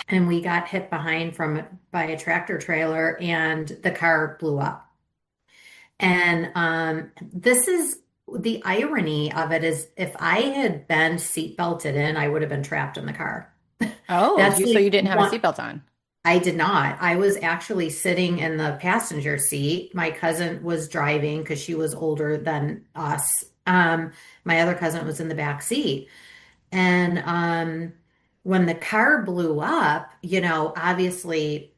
and we got hit behind from by a tractor trailer and the car blew up. And this is the irony of it is if I had been seat belted in, I would have been trapped in the car. Oh, That's so like you didn't have a one. seatbelt on. I did not. I was actually sitting in the passenger seat. My cousin was driving because she was older than us. My other cousin was in the back seat. And when the car blew up, obviously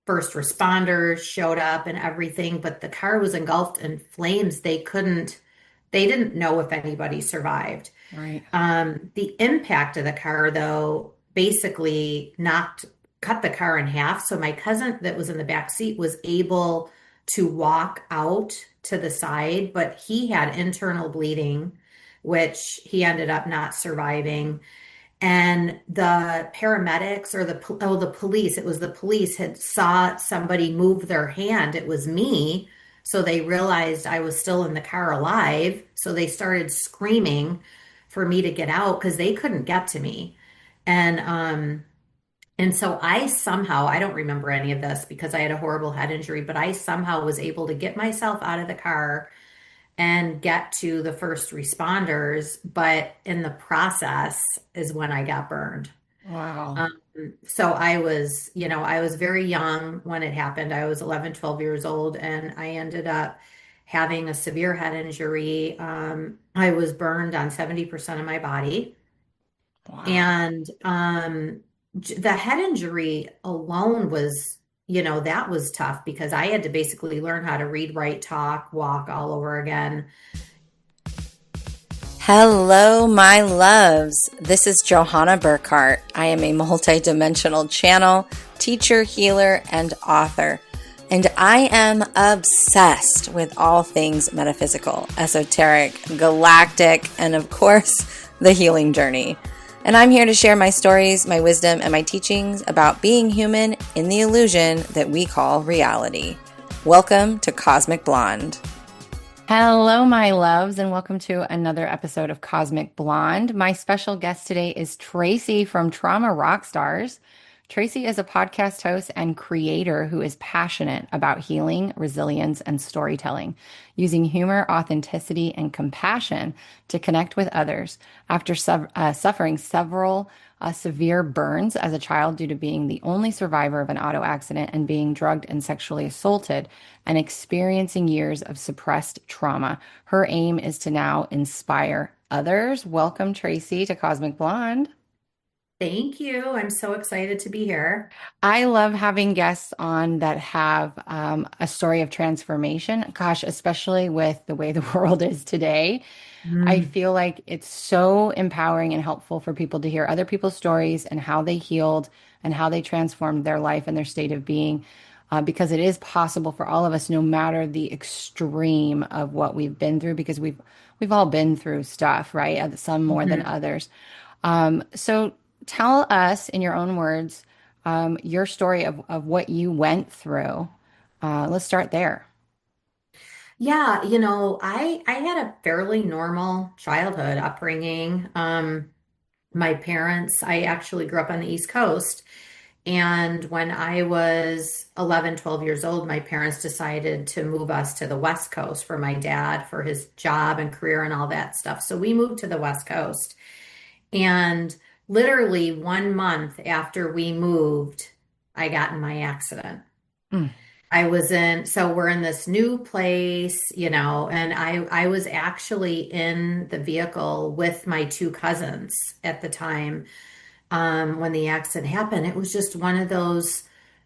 first responders showed up and everything, but the car was engulfed in flames. They didn't know if anybody survived. Right. The impact of the car, though, basically cut the car in half. So my cousin that was in the back seat was able to walk out to the side, but he had internal bleeding, which he ended up not surviving. And the paramedics or the police, it was the police had saw somebody move their hand. It was me. So they realized I was still in the car alive. So they started screaming for me to get out because they couldn't get to me. And so I somehow, I don't remember any of this because I had a horrible head injury, but I somehow was able to get myself out of the car and get to the first responders. But in the process is when I got burned. Wow. Um, so I was very young when it happened. I was 11, 12 years old, and I ended up having a severe head injury. I was burned on 70% of my body. Wow. And the head injury alone was, that was tough because I had to basically learn how to read, write, talk, walk all over again. Hello, my loves. This is Johanna Burkhart. I am a multidimensional channel, teacher, healer, and author. And I am obsessed with all things metaphysical, esoteric, galactic, and of course, the healing journey. And I'm here to share my stories, my wisdom, and my teachings about being human in the illusion that we call reality. Welcome to Cosmic Blonde. Hello, my loves, and welcome to another episode of Cosmic Blonde. My special guest today is Tracy from Trauma Rockstars. Tracy is a podcast host and creator who is passionate about healing, resilience, and storytelling, using humor, authenticity, and compassion to connect with others. After suffering several severe burns as a child due to being the only survivor of an auto accident and being drugged and sexually assaulted and experiencing years of suppressed trauma, her aim is to now inspire others. Welcome, Tracy, to Cosmic Blonde. Thank you. I'm so excited to be here. I love having guests on that have a story of transformation. Gosh, especially with the way the world is today, I Mm. feel like it's so empowering and helpful for people to hear other people's stories and how they healed and how they transformed their life and their state of being. Because it is possible for all of us, no matter the extreme of what we've been through, because we've all been through stuff, right? Some more than Mhm. others. So tell us in your own words your story of what you went through. Let's start there. Yeah, I had a fairly normal childhood upbringing. My parents, I actually grew up on the East Coast. And when I was 11, 12 years old, my parents decided to move us to the West Coast for my dad for his job and career and all that stuff. So we moved to the West Coast. And literally 1 month after we moved, I got in my accident. Mm. So we're in this new place, and I was actually in the vehicle with my two cousins at the time when the accident happened. It was just one of those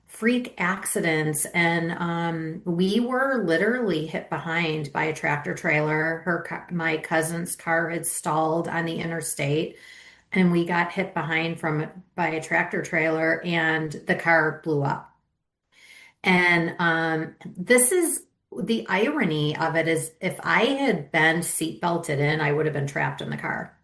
freak accidents, and we were literally hit behind by a tractor trailer. My cousin's car had stalled on the interstate, and we got hit behind from by a tractor trailer, and the car blew up. And this is the irony of it is if I had been seat belted in, I would have been trapped in the car.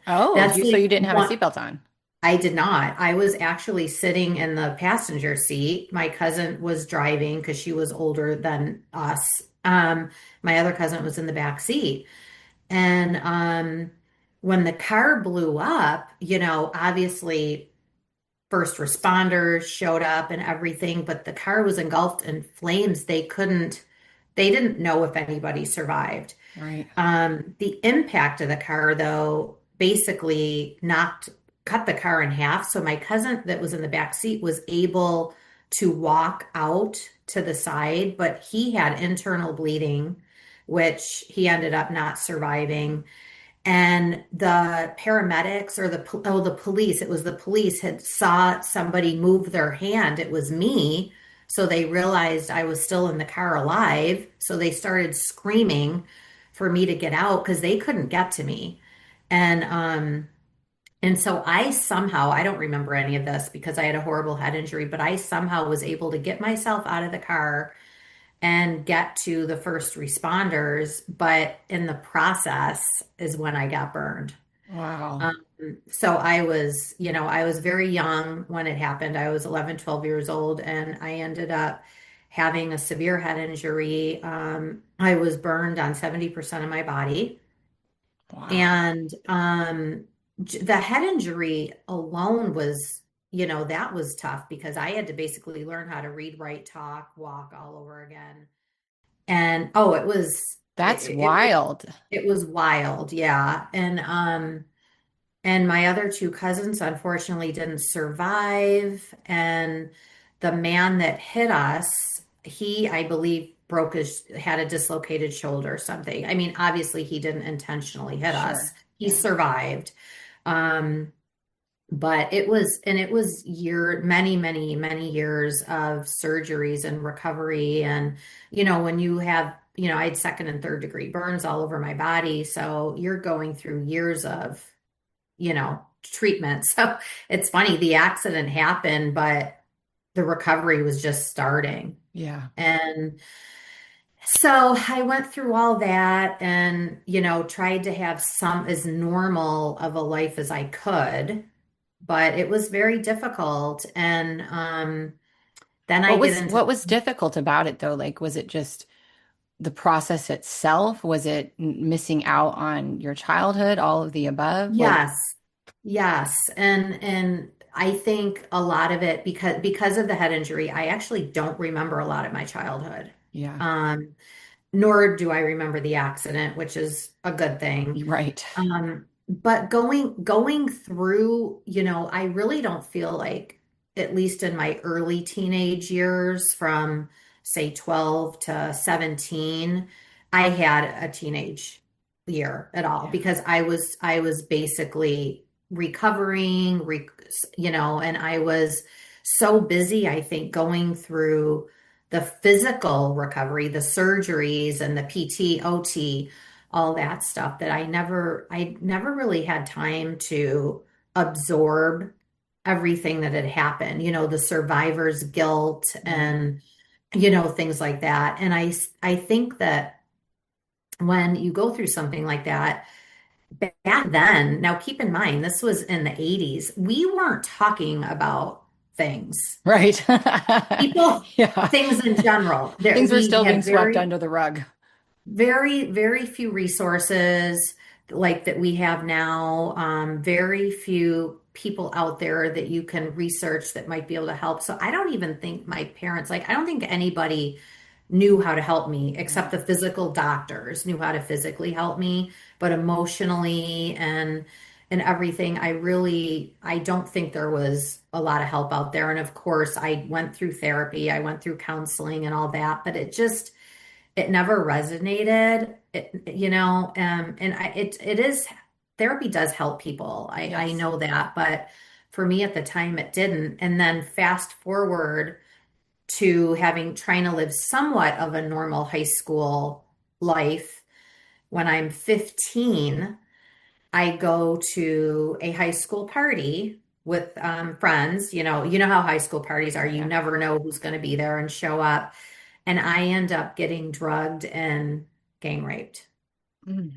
Oh, That's so like you didn't have a one. seatbelt on. I did not. I was actually sitting in the passenger seat. My cousin was driving because she was older than us. My other cousin was in the back seat. And when the car blew up, obviously first responders showed up and everything, but the car was engulfed in flames. They didn't know if anybody survived. Right. The impact of the car, though, basically cut the car in half. So my cousin that was in the back seat was able to walk out to the side, but he had internal bleeding, which he ended up not surviving. And the paramedics or the police, it was the police had saw somebody move their hand. It was me. So they realized I was still in the car alive. So they started screaming for me to get out because they couldn't get to me. And so I somehow, I don't remember any of this because I had a horrible head injury, but I somehow was able to get myself out of the car and get to the first responders. But in the process is when I got burned. Wow. Um, so I was very young when it happened. I was 11, 12 years old, and I ended up having a severe head injury. I was burned on 70% of my body. Wow. And the head injury alone was, that was tough because I had to basically learn how to read, write, talk, walk all over again. And oh, That's it was wild. it was wild, yeah. And my other two cousins unfortunately didn't survive. And the man that hit us, he, I believe, had a dislocated shoulder or something. I mean, obviously, he didn't intentionally hit us. Sure. He Yeah. survived. Um, but it was many, many, many years of surgeries and recovery. And, when you have, I had second and third degree burns all over my body. So you're going through years of treatment. So it's funny, the accident happened, but the recovery was just starting. Yeah. And so I went through all that and, tried to have some as normal of a life as I could, but it was very difficult. And then I get into What was difficult about it though? Like, was it just the process itself? Was it missing out on your childhood, all of the above? Like, yes, yes. And I think a lot of it because of the head injury, I actually don't remember a lot of my childhood. yeah, Um, Nor do I remember the accident, which is a good thing. you're right. But going through, I really don't feel like, at least in my early teenage years, from say 12 to 17, I had a teenage year at all Yeah. because I was basically recovering, and I was so busy, I think, going through the physical recovery, the surgeries and the PT, OT, all that stuff that I never really had time to absorb everything that had happened, the survivor's guilt Right. and things like that. And I think that when you go through something like that, back then, now keep in mind this was in the 80s, we weren't talking about things. Right. People, Yeah. things in general. There Things were we still being had swept under the rug. very few resources like that we have now. Very few people out there that you can research that might be able to help. So I don't even think my parents, like, I don't think anybody knew how to help me except Yeah. the physical doctors knew how to physically help me, but emotionally and everything, I don't think there was a lot of help out there. And of course, I went through therapy, I went through counseling and all that, but it never resonated. It is, therapy does help people. I Yes. know that, but for me at the time it didn't. And then fast forward to trying to live somewhat of a normal high school life. When I'm 15, I go to a high school party with friends. You know how high school parties are. You Yeah. never know who's going to be there and show up. And I end up getting drugged and gang raped. Mm.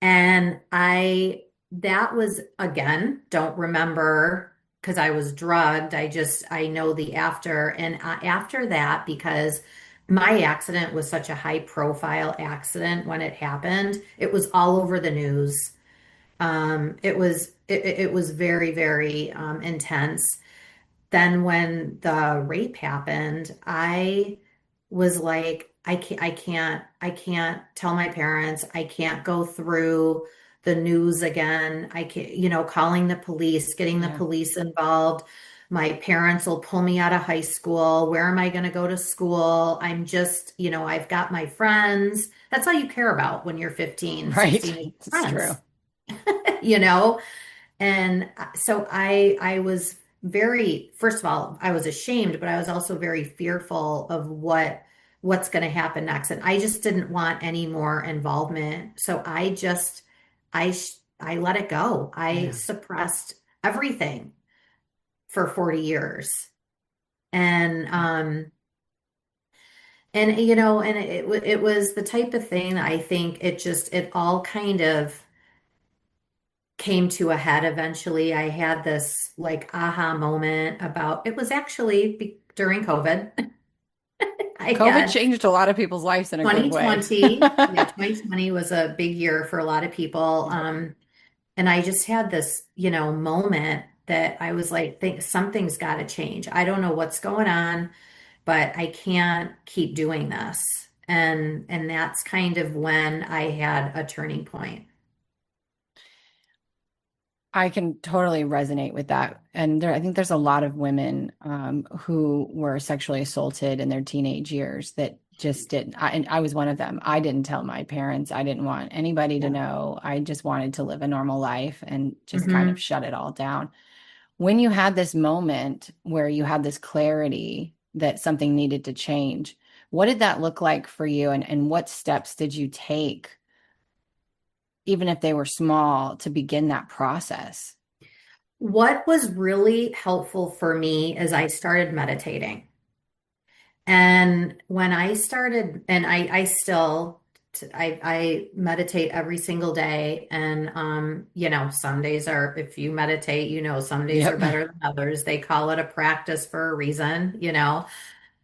And that was, again, don't remember because I was drugged. I know the after. And after that, because my accident was such a high profile accident when it happened, it was all over the news. It was very, very intense. then when the rape happened, I was like, I can't tell my parents. I can't go through the news again. I can't, calling the police, getting the Yeah. police involved. My parents will pull me out of high school. Where am I going to go to school? I'm just, I've got my friends. That's all you care about when you're 15, Right. 16 is your It's true. friends, you know? And so I was very, first of all, I was ashamed, but I was also very fearful of what's going to happen next. And I just didn't want any more involvement. So I let it go. I Yeah. suppressed everything for 40 years. And it was the type of thing I think it all kind of came to a head eventually. I had this like aha moment about it was actually during COVID. I COVID had changed a lot of people's lives in a good way. 2020. Yeah, 2020 was a big year for a lot of people. Yep. And I just had this, moment that I was like, think something's got to change. I don't know what's going on, but I can't keep doing this. And that's kind of when I had a turning point. I can totally resonate with that. And I think there's a lot of women who were sexually assaulted in their teenage years that just didn't. And I was one of them. I didn't tell my parents. I didn't want anybody to Yeah. know. I just wanted to live a normal life and just kind of hmm shut it all down. When you had this moment where you had this clarity that something needed to change, what did that look like for you? And what steps did you take, even if they were small, to begin that process? What was really helpful for me is I started meditating. And when I started, and I still, I meditate every single day. And, some days are, if you meditate, some days are Yep. better than others. They call it a practice for a reason.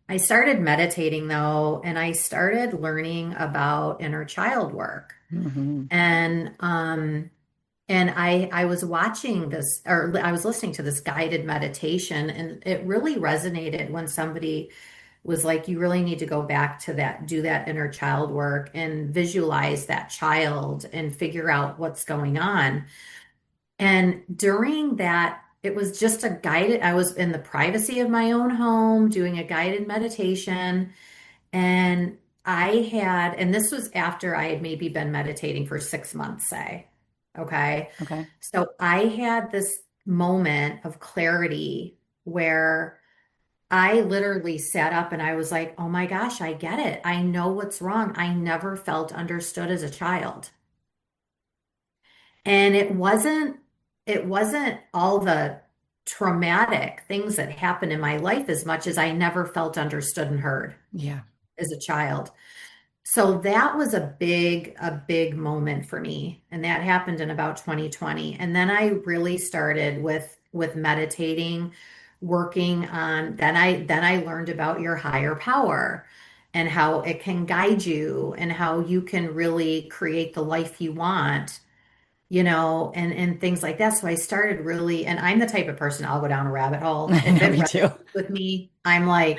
I started meditating though, and I started learning about inner child work. Hmm. And, I was watching this, or I was listening to this guided meditation, and it really resonated when somebody was like, you really need to go back to that, do that inner child work and visualize that child and figure out what's going on. And during that, it was just a guided, I was in the privacy of my own home doing a guided meditation. And and this was after I had maybe been meditating for 6 months, say. Okay. Okay. So I had this moment of clarity where I literally sat up and I was like, oh my gosh, I get it. I know what's wrong. I never felt understood as a child. And it wasn't all the traumatic things that happened in my life as much as I never felt understood and heard Yeah. as a child. So that was a big moment for me. And that happened in about 2020. And then I really started with meditating, working on, then I learned about your higher power and how it can guide you and how you can really create the life you want, and things like that. So I started really, and I'm the type of person I'll go down a rabbit hole. If Yeah, it me too. resonates with me, I'm like,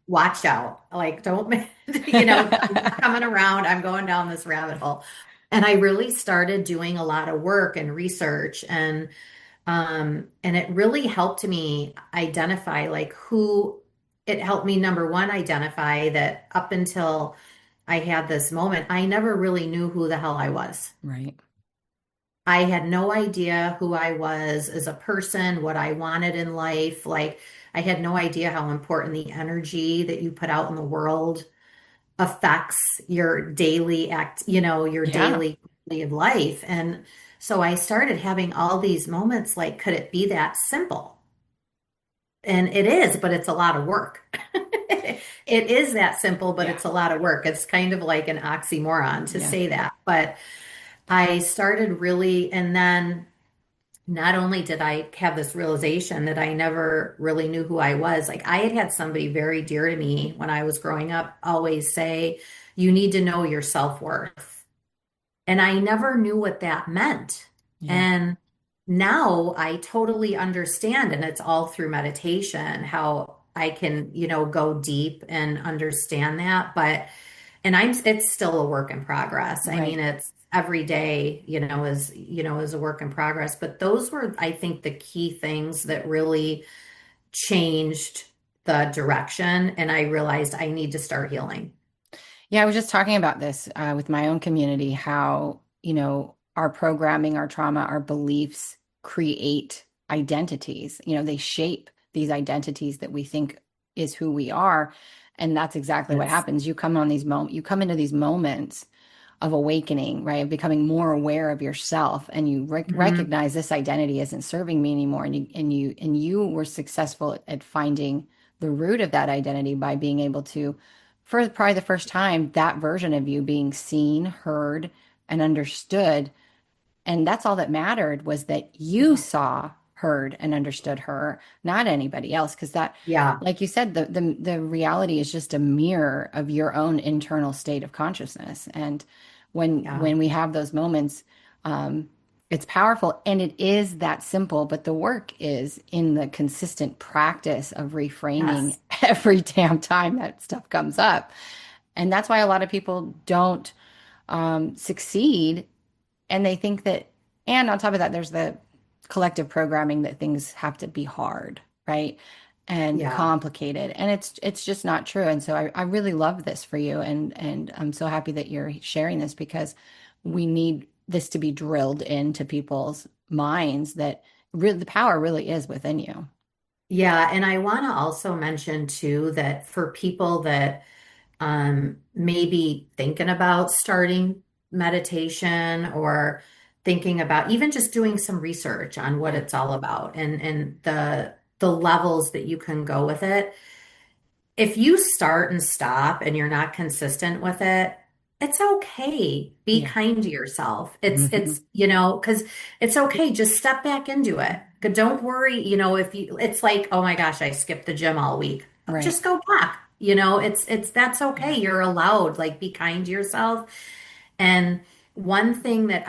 watch out. Like, don't, I'm not coming around. I'm going down this rabbit hole. And I really started doing a lot of work and research and it really helped me identify like who it helped me number one identify that up until I had this moment, I never really knew who the hell I was. Right. I had no idea who I was as a person, what I wanted in life. Like, I had no idea how important the energy that you put out in the world affects your daily your Yeah. daily quality of life. And so I started having all these moments like, could it be that simple? And it is, but it's a lot of work. It is that simple, but Yeah. it's a lot of work. It's kind of like an oxymoron to Yeah. say that. But I started really, and then not only did I have this realization that I never really knew who I was, like I had somebody very dear to me when I was growing up always say, you need to know your self-worth. And I never knew what that meant. Yeah. And now I totally understand, and it's all through meditation, how I can, go deep and understand that. And it's still a work in progress. I mean, Right. it's every day, is a work in progress. But those were, I think, the key things that really changed the direction. And I realized I need to start healing. Yeah, I was just talking about this with my own community, how, our programming, our trauma, our beliefs create identities. They shape these identities that we think is who we are. And that's exactly what It's, happens. You come into these moments of awakening, right? Of becoming more aware of yourself, and you mhm, recognize this identity isn't serving me anymore. And you were successful at finding the root of that identity by being able to, for probably the first time, that version of you being seen, heard, and understood, and that's all that mattered, was that you yeah, saw, heard, and understood her, not anybody else. Because that, yeah, like you said, the reality is just a mirror of your own internal state of consciousness. And yeah, when we have those moments, it's powerful, and it is that simple. But the work is in the consistent practice of reframing yes, every damn time that stuff comes up. And that's why a lot of people don't succeed, and they think that, and on top of that, there's the collective programming that things have to be hard, right? And yeah. complicated. And it's just not true. And so I really love this for you. And I'm so happy that you're sharing this, because we need this to be drilled into people's minds that really the power really is within you. Yeah, and I want to also mention too that for people that maybe thinking about starting meditation or thinking about even just doing some research on what Yeah. it's all about and the levels that you can go with it. If you start and stop and you're not consistent with it, it's okay. Be Yeah. kind to yourself. It's, Hmm. because it's okay. Just step back into it. Don't worry, if you, it's like, oh my gosh, I skipped the gym all week. Right. Just go back. That's okay. Yeah. You're allowed. Like, be kind to yourself. And one thing that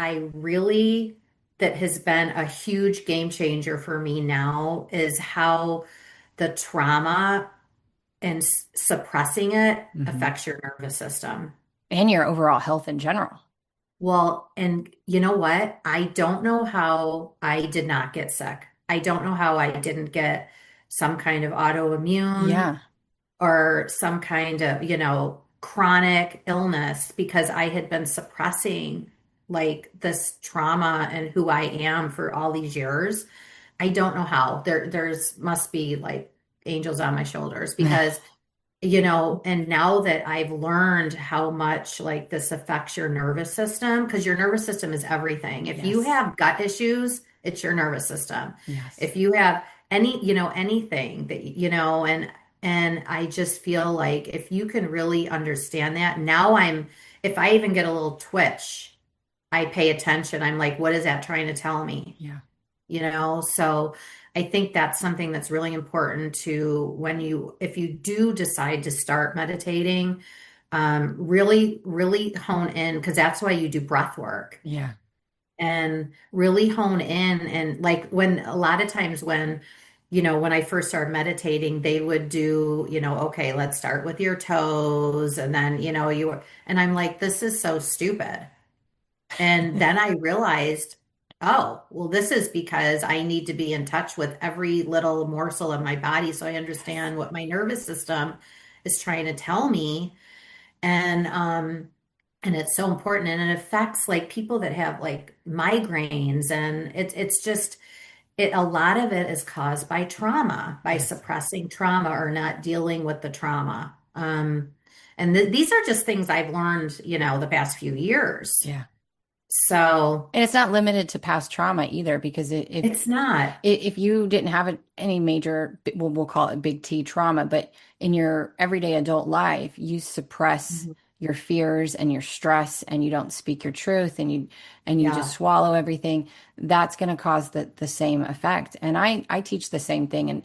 has been a huge game changer for me now is how the trauma and suppressing it Hmm. affects your nervous system. And your overall health in general. Well, and you know what? I don't know how I did not get sick. I don't know how I didn't get some kind of autoimmune Yeah. or some kind of, chronic illness because I had been suppressing like this trauma and who I am for all these years. I don't know how. There's must be like angels on my shoulders because and now that I've learned how much like this affects your nervous system, because your nervous system is everything. If you Yes. have gut issues, it's your nervous system. Yes. If you have anything that, and I just feel like if you can really understand that, if I even get a little twitch, I pay attention. I'm like, what is that trying to tell me? Yeah. So I think that's something that's really important to if you do decide to start meditating, really, really hone in because that's why you do breath work Yeah. and really hone in. And like when a lot of times when I first started meditating, they would do, okay, let's start with your toes. And then, and I'm like, this is so stupid. And then I realized, oh, well, this is because I need to be in touch with every little morsel of my body so I understand what my nervous system is trying to tell me. And it's so important and it affects like people that have like migraines and it's just a lot of it is caused by trauma, by Yes. suppressing trauma or not dealing with the trauma. And these are just things I've learned, the past few years. Yeah. So And it's not limited to past trauma either, because it's not. if you didn't have any major, we'll call it big T trauma, but in your everyday adult life, you suppress Mhm. your fears and your stress, and you don't speak your truth, and you just Yeah. swallow everything. That's going to cause the same effect. And I teach the same thing,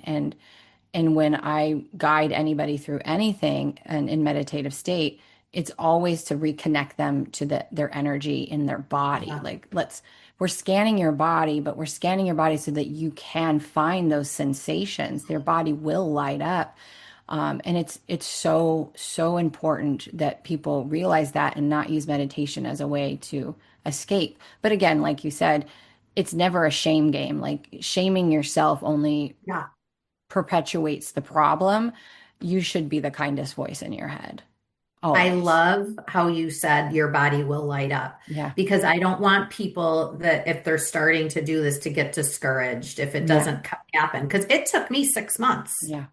and when I guide anybody through anything and in meditative state, it's always to reconnect them to their energy in their body. Yeah. Like, let's we're scanning your body, but we're scanning your body so that you can find those sensations. Your body will light up. And it's so important that people realize that and not use meditation as a way to escape. But again, like you said, it's never a shame game. Like shaming yourself only Yeah. perpetuates the problem. You should be the kindest voice in your head, I always. love how you said your body will light up Yeah. because I don't want people that if they're starting to do this to get discouraged if it Yeah. doesn't happen. Because it took me 6 months, Yeah.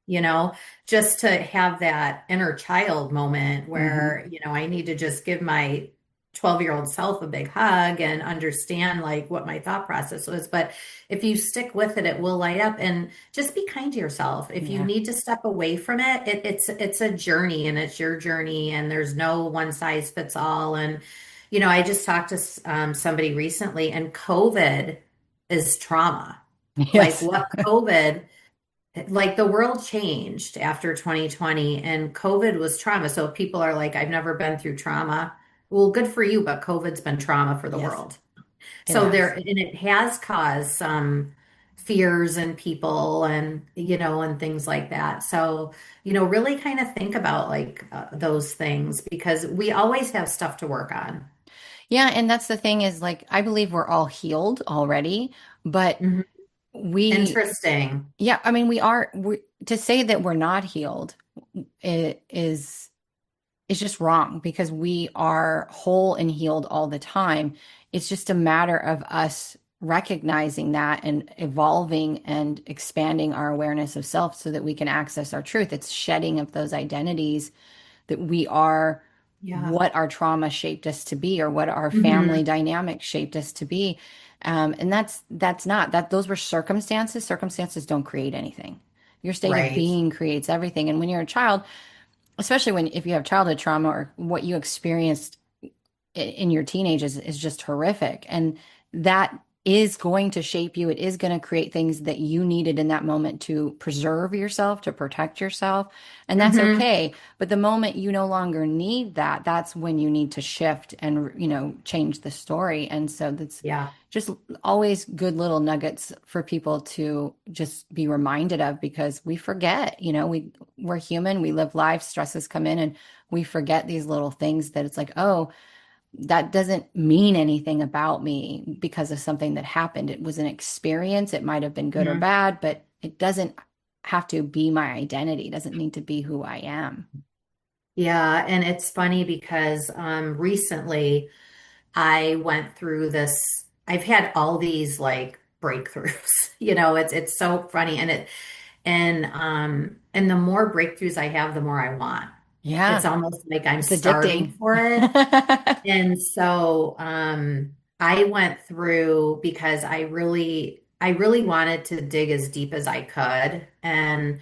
you know, just to have that inner child moment Hmm. where, I need to just give my 12-year-old self a big hug and understand like what my thought process was. But if you stick with it, it will light up and just be kind to yourself. If you Yeah. need to step away from it, it's a journey and it's your journey and there's no one size fits all. And, I just talked to somebody recently and COVID is trauma. Like Yes. what COVID like the world changed after 2020 and COVID was trauma. So people are like, I've never been through trauma. Well, good for you, but COVID's been trauma for the Yes, world. it So there, has. and it has caused some fears in people and, and things like that. So, really kind of think about like those things because we always have stuff to work on. Yeah, and that's the thing is like I believe we're all healed already, but Mhm. we Interesting. yeah, I mean to say that we're not healed is just wrong because we are whole and healed all the time. It's just a matter of us recognizing that and evolving and expanding our awareness of self so that we can access our truth. It's shedding of those identities that we are Yeah. what our trauma shaped us to be or what our family Hmm. dynamic shaped us to be. And that's not that those were circumstances. Circumstances don't create anything. Your state of Right. being creates everything. And when you're a child, especially when if you have childhood trauma or what you experienced in your teenage is just horrific. And that is going to shape you. It is going to create things that you needed in that moment to preserve yourself, to protect yourself. And that's Hmm. okay. But the moment you no longer need that, that's when you need to shift and, change the story. And so that's Yeah. just always good little nuggets for people to just be reminded of because we forget, we're human, we live life, stresses come in and we forget these little things that it's like, oh, that doesn't mean anything about me because of something that happened. It was an experience. It might have been good or Mhm. bad, but it doesn't have to be my identity. It doesn't need to be who I am. Yeah, and it's funny because recently I went through this. I've had all these like breakthroughs. It's so funny, and the more breakthroughs I have, the more I want. It's Yeah, almost like I'm it's starving addicting. for it. And so I went through because I really wanted to dig as deep as I could, and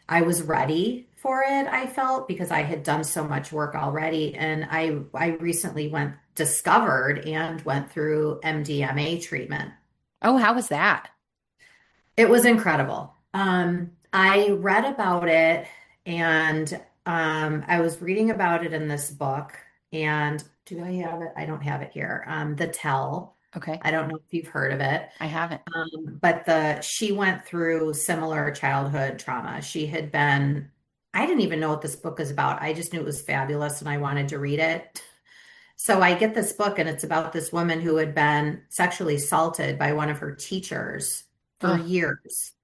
I was ready for it, I felt, because I had done so much work already. And I recently discovered and went through MDMA treatment. Oh, how was that? It was incredible. I read about it and I was reading about it in this book. And do I have it? I don't have it here. The Tell. Okay, I don't know if you've heard of it. I haven't. But she went through similar childhood trauma. I didn't even know what this book is about. I just knew it was fabulous and I wanted to read it. So I get this book and it's about this woman who had been sexually assaulted by one of her teachers for Oh, years.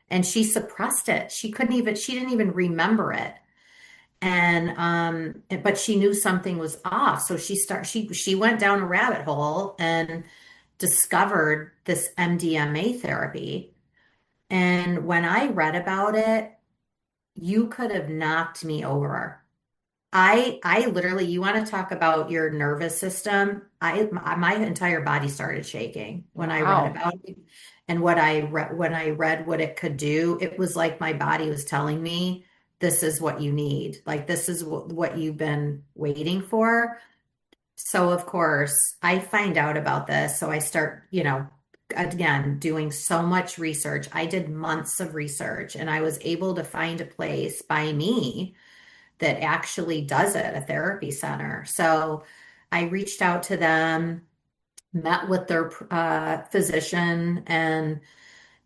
And she suppressed it. She didn't even remember it. And but she knew something was off. So she went down a rabbit hole and discovered this MDMA therapy. And when I read about it, you could have knocked me over. I literally, you want to talk about your nervous system? My entire body started shaking when I read wow. about it. And when I read what it could do, it was like my body was telling me, this is what you need. Like this is what you've been waiting for. So of course, I find out about this. So I start, again, doing so much research. I did months of research and I was able to find a place by me that actually does it, a therapy center. So I reached out to them met with their physician and,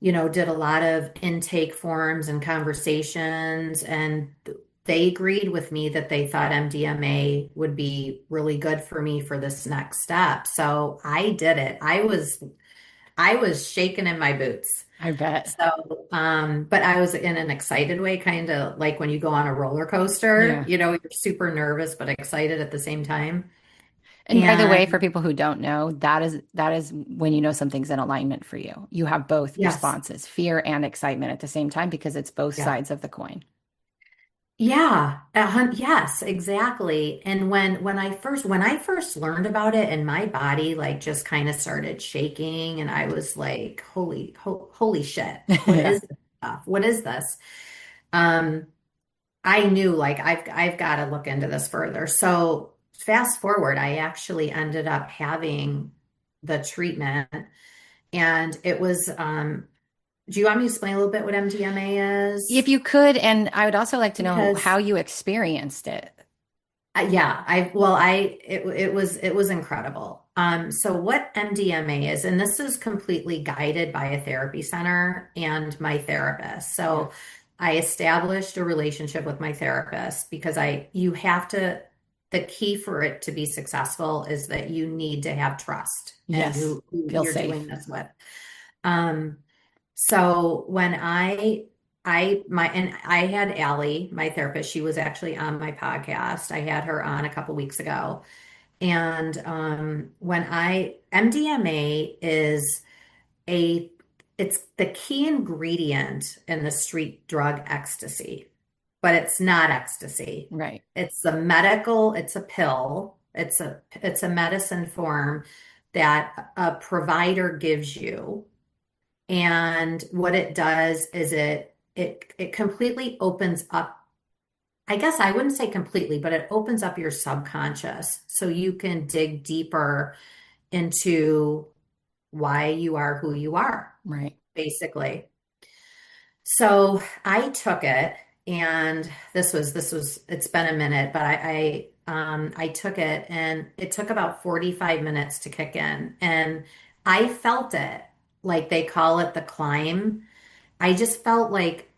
did a lot of intake forms and conversations. And they agreed with me that they thought MDMA would be really good for me for this next step. So I did it. I was shaking in my boots. I bet. So, but I was in an excited way, kind of like when you go on a roller coaster, Yeah. you're super nervous but excited at the same time. And by the way, for And people who don't know, that is when you know something's in alignment for you. You have both yes, responses, fear and excitement at the same time because it's both yeah. sides of the coin. Yeah, yes, exactly. And when I first learned about it and my body like just kind of started shaking and I was like, holy shit. What Yeah. is this stuff? What is this? Um I knew like I've got to look into this further. So fast forward, I actually ended up having the treatment and it was do you want me to explain a little bit what MDMA If is? you could, and I would also like to know Because how you experienced it. yeah, it was incredible. So what MDMA is, and this is completely guided by a therapy center and my therapist. Yeah. So I established a relationship with my therapist because you have to, the key for it to be successful is that you need to have trust in Yes. who Feel you're doing safe. this with. Um, so when I had Allie, my therapist, she was actually on my podcast. I had her on a couple weeks ago. And MDMA is a, it's the key ingredient in the street drug ecstasy, but it's not ecstasy. Right. It's a pill, it's a medicine form that a provider gives you and what it does is it completely opens up. I guess I wouldn't say completely, but it opens up your subconscious so you can dig deeper into why you are who you are, Right. basically. So I took it and this was it's been a minute, but I took it and it took about 45 minutes to kick in and I felt it like they call it the climb. I just felt like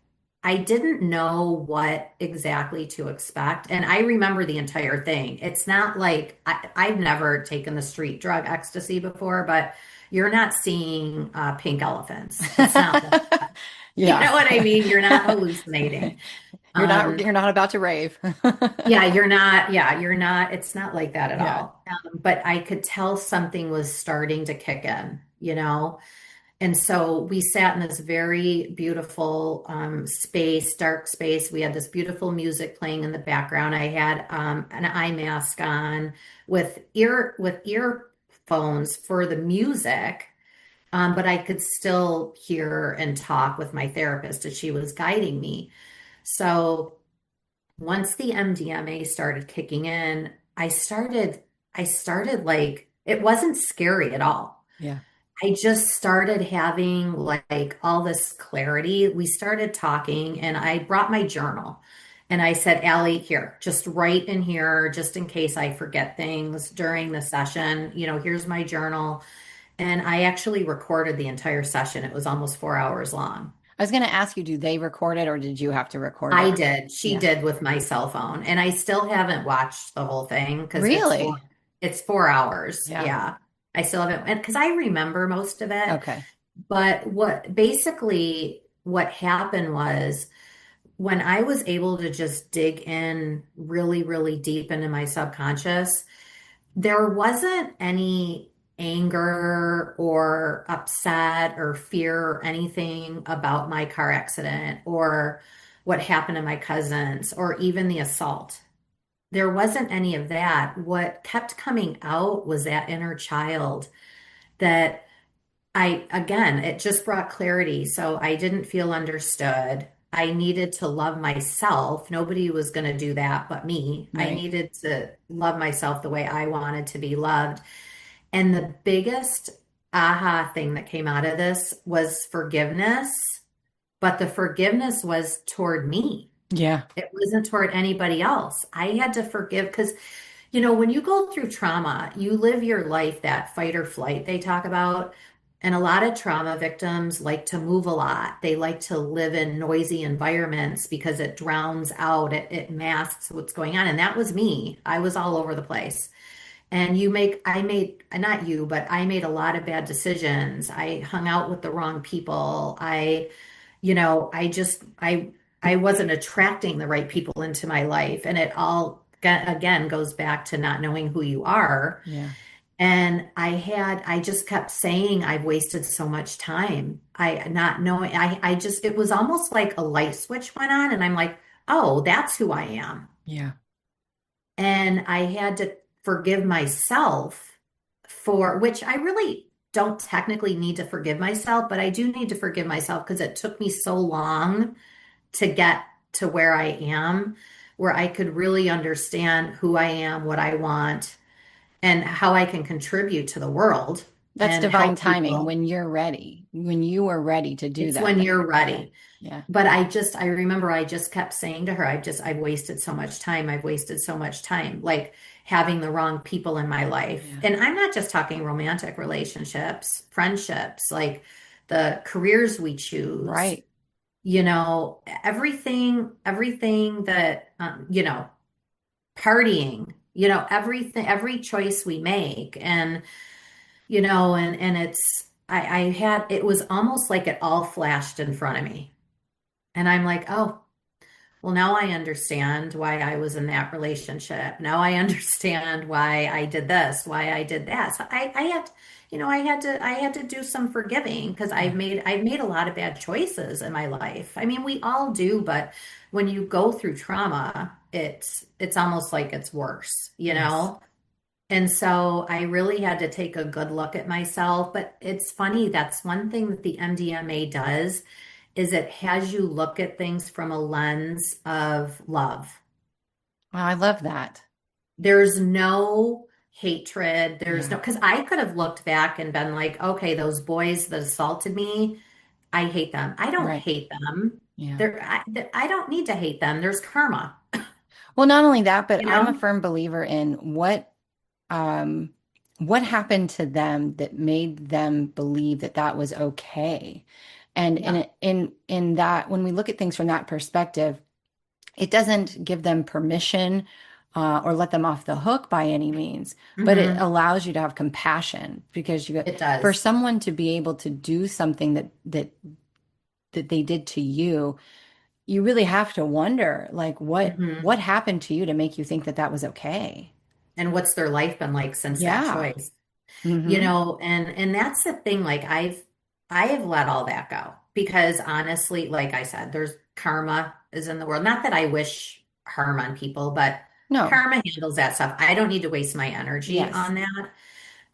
I didn't know what exactly to expect. And I remember the entire thing. It's not like I've never taken the street drug ecstasy before, but you're not seeing pink elephants. It's not like that. You Yeah. know what I mean? You're not hallucinating. You're not Um, you're not about to rave. you're not, it's not like that at Yeah. all. But I could tell something was starting to kick in. And so we sat in this very beautiful space, dark space. We had this beautiful music playing in the background. I had an eye mask on with earphones for the music, but I could still hear and talk with my therapist as she was guiding me. So once the MDMA started kicking in, I started like it wasn't scary at all. Yeah. I just started having like all this clarity. We started talking, and I brought my journal. And I said, Allie, here, just write in here, just in case I forget things during the session. Here's my journal. And I actually recorded the entire session. It was almost 4 hours long. I was going to ask you, do they record it or did you have to record I it? did. She Yeah. did with my cell phone. And I still haven't watched the whole thing because Really? it's 4 hours. Yeah. Yeah. I still haven't, and because I remember most of it. Okay. But what happened was when I was able to just dig in really, really deep into my subconscious, there wasn't any anger or upset or fear or anything about my car accident or what happened to my cousins or even the assault. There wasn't any of that. What kept coming out was that inner child that again, it just brought clarity. So I didn't feel understood. I needed to love myself. Nobody was going to do that but me. I Right. needed to love myself the way I wanted to be loved. And the biggest aha thing that came out of this was forgiveness, but the forgiveness was toward me. Yeah. It wasn't toward anybody else. I had to forgive because, When you go through trauma, you live your life, that fight or flight they talk about. And a lot of trauma victims like to move a lot. They like to live in noisy environments because it drowns out, it masks what's going on. And that was me. I was all over the place. And I made, not you, but I made a lot of bad decisions. I hung out with the wrong people. I wasn't attracting the right people into my life. And it all, again, goes back to not knowing who you are. Yeah. And I just kept saying, I've wasted so much time. Not knowing, it was almost like a light switch went on. And I'm like, oh, that's who I am. Yeah. And I had to forgive myself for which I really don't technically need to forgive myself, but I do need to forgive myself because it took me so long to get to where I am, where I could really understand who I am, what I want, and how I can contribute to the world That's and divine help timing people. when you're ready, when you are ready to do It's that when thing. you're Yeah. ready. Yeah. But I remember I just kept saying to her, I've wasted so much time. I've wasted so much time, like having the wrong people in my life. Yeah. And I'm not just talking romantic relationships, friendships, like the careers we choose, Right. everything that, partying, everything, every choice we make. And it was almost like it all flashed in front of me. And I'm like, oh, well, now I understand why I was in that relationship. Now I understand why I did this, why I did that. So I had to do some forgiving because Yeah. I've made a lot of bad choices in my life. I mean, we all do, but when you go through trauma, it's almost like it's worse, you Yes. know? And so I really had to take a good look at myself. But it's funny, that's one thing that the MDMA does is it has you look at things from a lens of love. Wow, I love that. There's no hatred. There's no, Yeah. because I could have looked back and been like, okay, those boys that assaulted me, I hate them. I don't Right. hate them. Yeah. I don't need to hate them. There's karma, Well, not only that, but you I'm a know? firm believer in um what happened to them that made them believe that that was okay. And Yeah. in that, when we look at things from that perspective, it doesn't give them permission or let them off the hook by any means, but it Hmm. allows you to have compassion because It for does. someone to be able to do something that they did to you, you really have to wonder like Hmm. what happened to you to make you think that that was okay. And what's their life been like since that Yeah. choice? Hmm. And that's the thing, like I have let all that go because honestly, like I said, there's karma is in the world. Not that I wish harm on people, but No. karma handles that stuff. I don't need to waste my energy Yes. on that.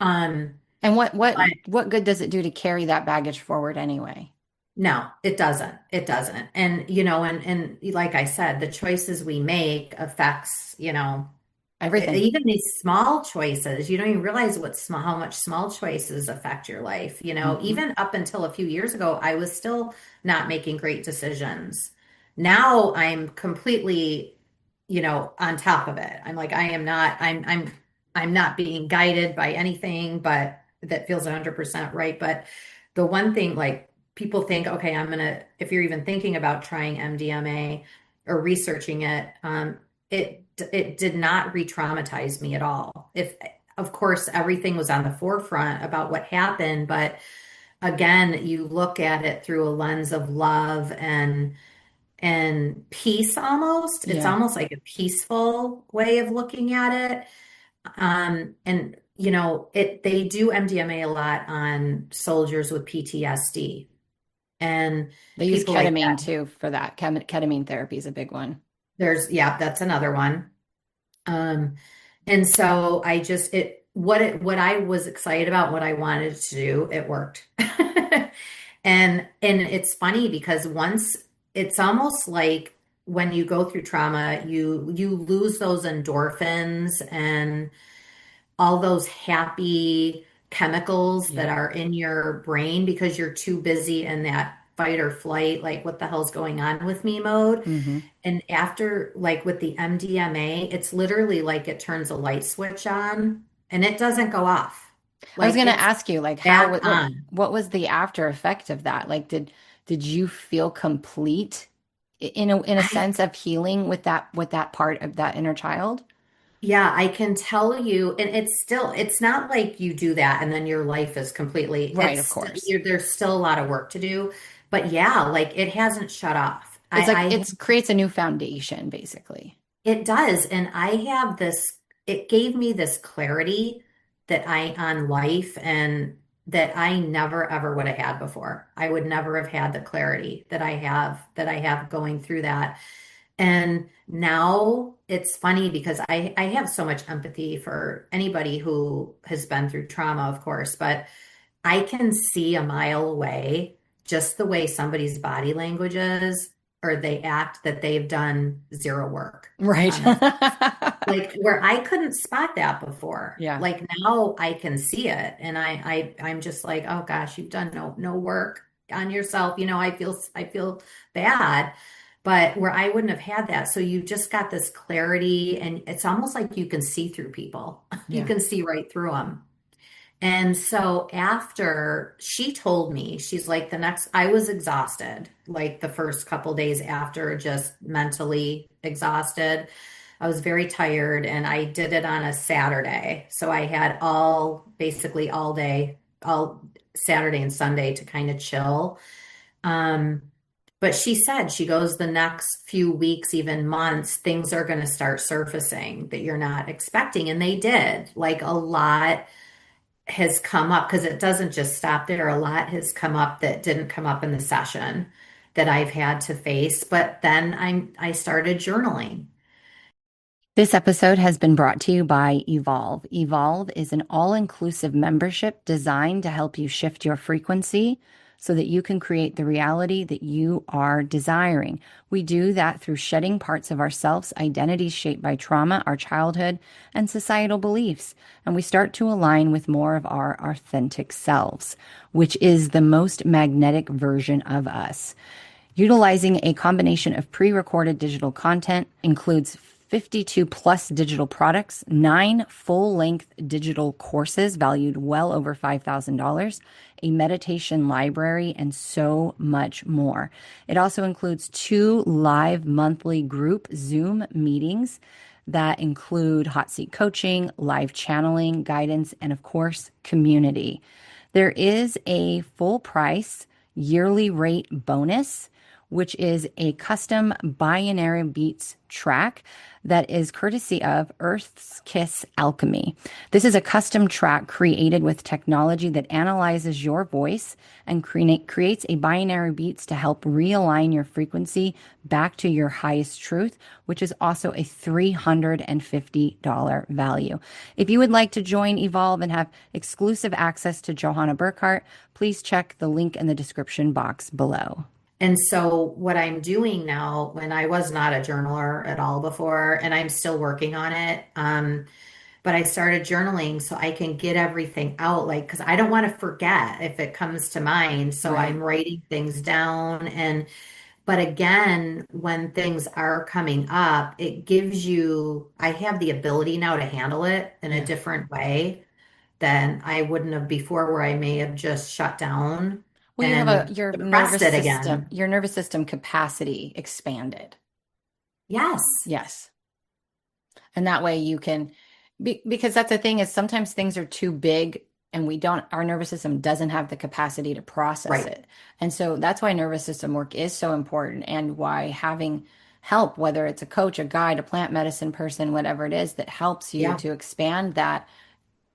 Um, And but what good does it do to carry that baggage forward anyway? no, it doesn't. It doesn't. And like I said, the choices we make affects, Everything. even these small choices, you don't even realize how much small choices affect your life. Hmm. Even up until a few years ago, I was still not making great decisions. Now I'm completely, on top of it. I'm like, I am not, I'm not being guided by anything, but that feels 100% right. But the one thing, like people think, okay, if you're even thinking about trying MDMA or researching it, it did not re-traumatize me at all. If Of course everything was on the forefront about what happened, but again, you look at it through a lens of love and peace almost. It's Yeah. almost like a peaceful way of looking at it. And they do MDMA a lot on soldiers with PTSD and They use people like ketamine that. too for that. Ketamine therapy is a big one. Yeah, that's another one. Um, and so what I was excited about, what I wanted to do, it worked. And it's funny because once it's almost like when you go through trauma, you lose those endorphins and all those happy chemicals that Yeah. are in your brain because you're too busy in that fight or flight, like what the hell's going on with me mode. Hmm. And after, like with the MDMA, it's literally like it turns a light switch on and it doesn't go off. I was Like going to it's ask you, like, how, back on. what was the after effect of that? Like, did you feel complete in a I, sense of healing with that part of that inner child? yeah, I can tell you, and it's not like you do that and then your life is completely, Right, of course. there's still a lot of work to do. But yeah, like it hasn't shut off. It's like I it creates a new foundation, basically. It does. And I have this, it gave me this clarity that I on life and that I never ever would have had before. I would never have had the clarity that I have going through that. And now it's funny because I have so much empathy for anybody who has been through trauma, of course, but I can see a mile away just the way somebody's body language is or they act that they've done zero work Right. on them. Like where I couldn't spot that before. Yeah. Like now I can see it and I'm just like, oh gosh, you've done no work on yourself. You know, I feel bad. But where I wouldn't have had that. So you just got this clarity and it's almost like you can see through people. You Yeah. can see right through them. And so after she told me, she's like, I was exhausted, like the first couple days after, just mentally exhausted. I was very tired and I did it on a Saturday. So I had basically all day, all Saturday and Sunday to kind of chill. Um, but she said, she goes, the next few weeks, even months, things are going to start surfacing that you're not expecting. And they did, like a lot has come up because it doesn't just stop there. A lot has come up that didn't come up in the session that I've had to face. But then I started journaling. This episode has been brought to you by Evolve. Evolve is an all-inclusive membership designed to help you shift your frequency so that you can create the reality that you are desiring. We do that through shedding parts of ourselves, identities shaped by trauma, our childhood, and societal beliefs. And we start to align with more of our authentic selves, which is the most magnetic version of us. Utilizing a combination of pre-recorded digital content includes 52 plus digital products, 9 full-length digital courses valued well over $5,000, a meditation library, and so much more. It also includes 2 live monthly group Zoom meetings that include hot seat coaching, live channeling, guidance, and of course, community. There is a full price yearly rate bonus, which is a custom binary beats track that is courtesy of Earth's Kiss Alchemy. This is a custom track created with technology that analyzes your voice and creates a binary beats to help realign your frequency back to your highest truth, which is also a $350 value. If you would like to join Evolve and have exclusive access to Johanna Burkhart, please check the link in the description box below. And so what I'm doing now, when I was not a journaler at all before, and I'm still working on it, but I started journaling so I can get everything out, like, because I don't want to forget if it comes to mind. So Right. I'm writing things down. But again, when things are coming up, it gives you, I have the ability now to handle it in a Yeah. different way than I wouldn't have before, where I may have just shut down Well, you have and suppressed it again. your nervous system capacity expanded. Yes, Yes. And that way you can, because that's the thing is sometimes things are too big and our nervous system doesn't have the capacity to process right. it. And so that's why nervous system work is so important and why having help, whether it's a coach, a guide, a plant medicine person, whatever it is that helps you Yeah. to expand that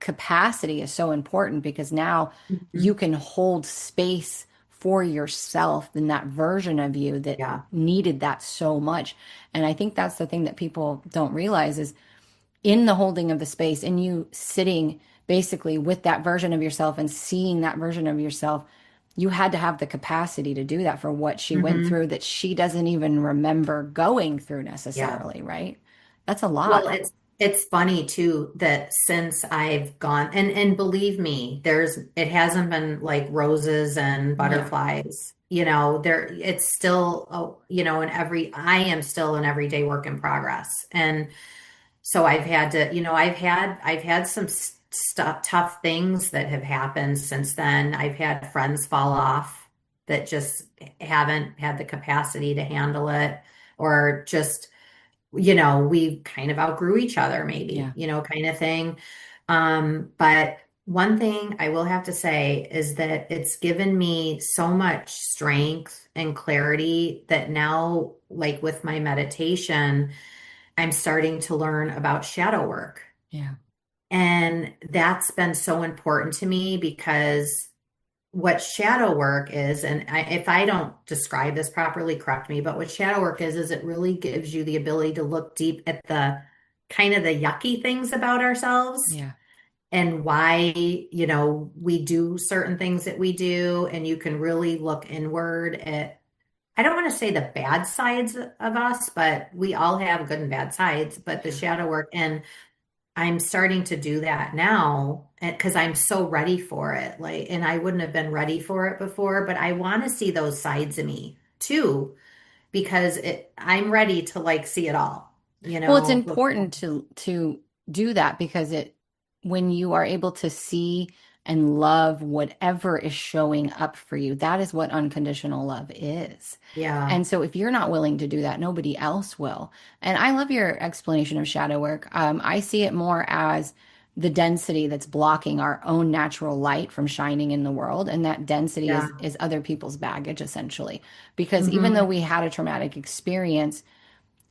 capacity is so important because now you Mhm. can hold space for yourself in that version of you that Yeah. needed that so much. And I think that's the thing that people don't realize is in the holding of the space and you sitting basically with that version of yourself and seeing that version of yourself, you had to have the capacity to do that for what she went Hmm. through that she doesn't even remember going through Yeah. necessarily, right? That's a Well, lot. it's funny too that since I've gone and believe me, it hasn't been like roses and Yeah. butterflies. there it's still, I am still an everyday work in progress. And so I've had to, I've had some stuff, tough things that have happened since then. I've had friends fall off that just haven't had the capacity to handle it, or just, we kind of outgrew each other, maybe, Yeah. kind of thing. But one thing I will have to say is that it's given me so much strength and clarity that now, like with my meditation, I'm starting to learn about shadow work. Yeah. And that's been so important to me, because what shadow work is, and if I don't describe this properly, correct me, but what shadow work is it really gives you the ability to look deep at the kind of the yucky things about ourselves, Yeah. and why, we do certain things that we do. And you can really look inward at, I don't want to say the bad sides of us, but we all have good and bad sides, but the Yeah. shadow work. And I'm starting to do that now because I'm so ready for it. Like, and I wouldn't have been ready for it before, but I want to see those sides of me too, because I'm ready to like see it all, Well, it's look. important to do that because it when you are able to see and love whatever is showing up for you, that is what unconditional love is. Yeah, And so if you're not willing to do that, nobody else will. And I love your explanation of shadow work. I see it more as the density that's blocking our own natural light from shining in the world. And that density yeah. is other people's baggage, essentially. Because even though Hmm. we had a traumatic experience,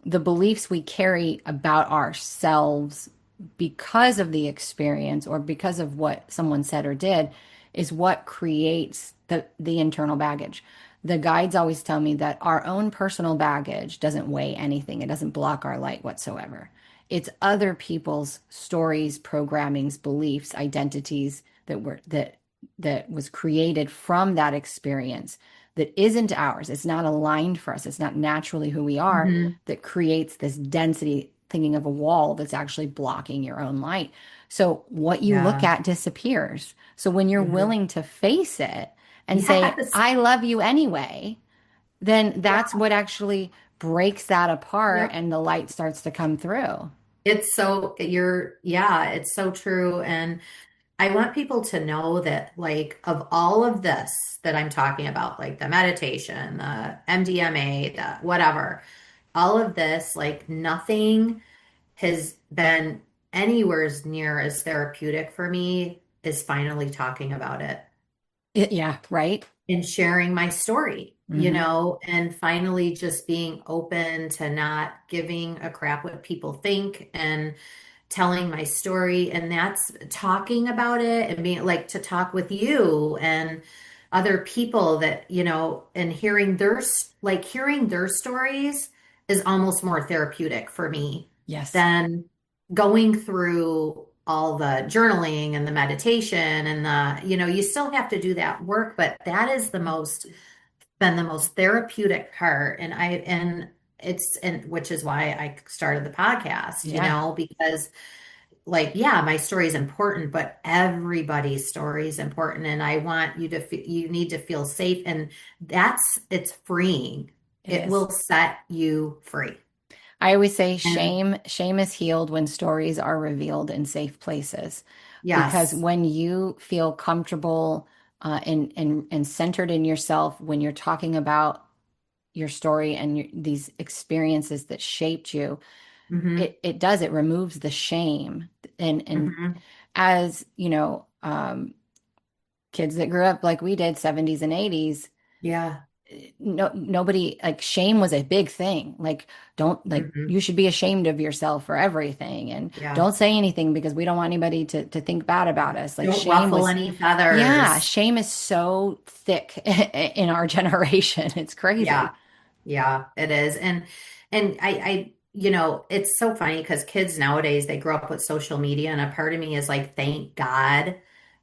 the beliefs we carry about ourselves because of the experience or because of what someone said or did is what creates the internal baggage. The guides always tell me that our own personal baggage doesn't weigh anything. It doesn't block our light whatsoever. It's other people's stories, programmings, beliefs, identities that was created from that experience that isn't ours. It's not aligned for us. It's not naturally who we are Hmm. that creates this density, thinking of a wall that's actually blocking your own light. So what you look Yeah. at disappears. So when you're Hmm. willing to face it and say, Yes. I love you anyway, then that's Yeah. what actually breaks that apart Yep. and the light starts to come through. Yeah, it's so true. And I want people to know that, like, of all of this that I'm talking about, like the meditation, the MDMA, the whatever, all of this, like, nothing has been anywhere near as therapeutic for me as finally talking about it Yeah, right? and sharing my story, Mm-hmm. and finally just being open to not giving a crap what people think, and telling my story. And that's talking about it and being like, to talk with you and other people that, and hearing their stories is almost more therapeutic for me Yes. than going through all the journaling and the meditation and you still have to do that work, but that is been the most therapeutic part. And which is why I started the podcast, Yeah. because, like, yeah, my story is important, but everybody's story is important. And I want you to, you need to feel safe. And it's freeing. It It is. will set you free. I always say And shame is healed when stories are revealed in safe places. Because yes. when you feel comfortable and centered in yourself, when you're talking about your story and these experiences that shaped you, Hmm. it removes the shame. And Hmm. as kids that grew up like we did, 70s and 80s, Yeah. nobody like shame was a big thing. Like, don't like Hmm. you should be ashamed of yourself for everything, and Yeah. don't say anything because we don't want anybody to think bad about us. Like Don't shame ruffle was, any yeah, feathers. shame is so thick in our generation. It's Yeah. crazy. Yeah, it is. And it's so funny because kids nowadays, they grow up with social media, and a part of me is like, thank God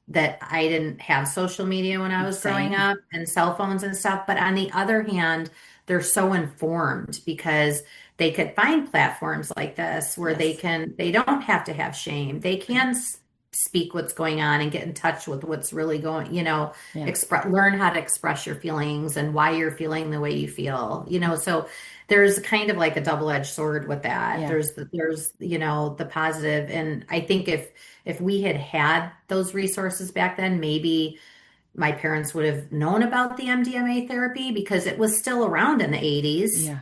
that I didn't have social media when I was growing Same. up, and cell phones and stuff. But on the other hand, they're so informed because they could find platforms like this where Yes. they don't have to have shame. They Right. can speak what's going on and get in touch with what's really going, Yeah. express, learn how to express your feelings and why you're feeling the way you feel, so there's kind of like a double-edged sword with that. Yeah. There's the positive. And I think if we had had those resources back then, maybe my parents would have known about the MDMA therapy because it was still around in the 80s. Yeah.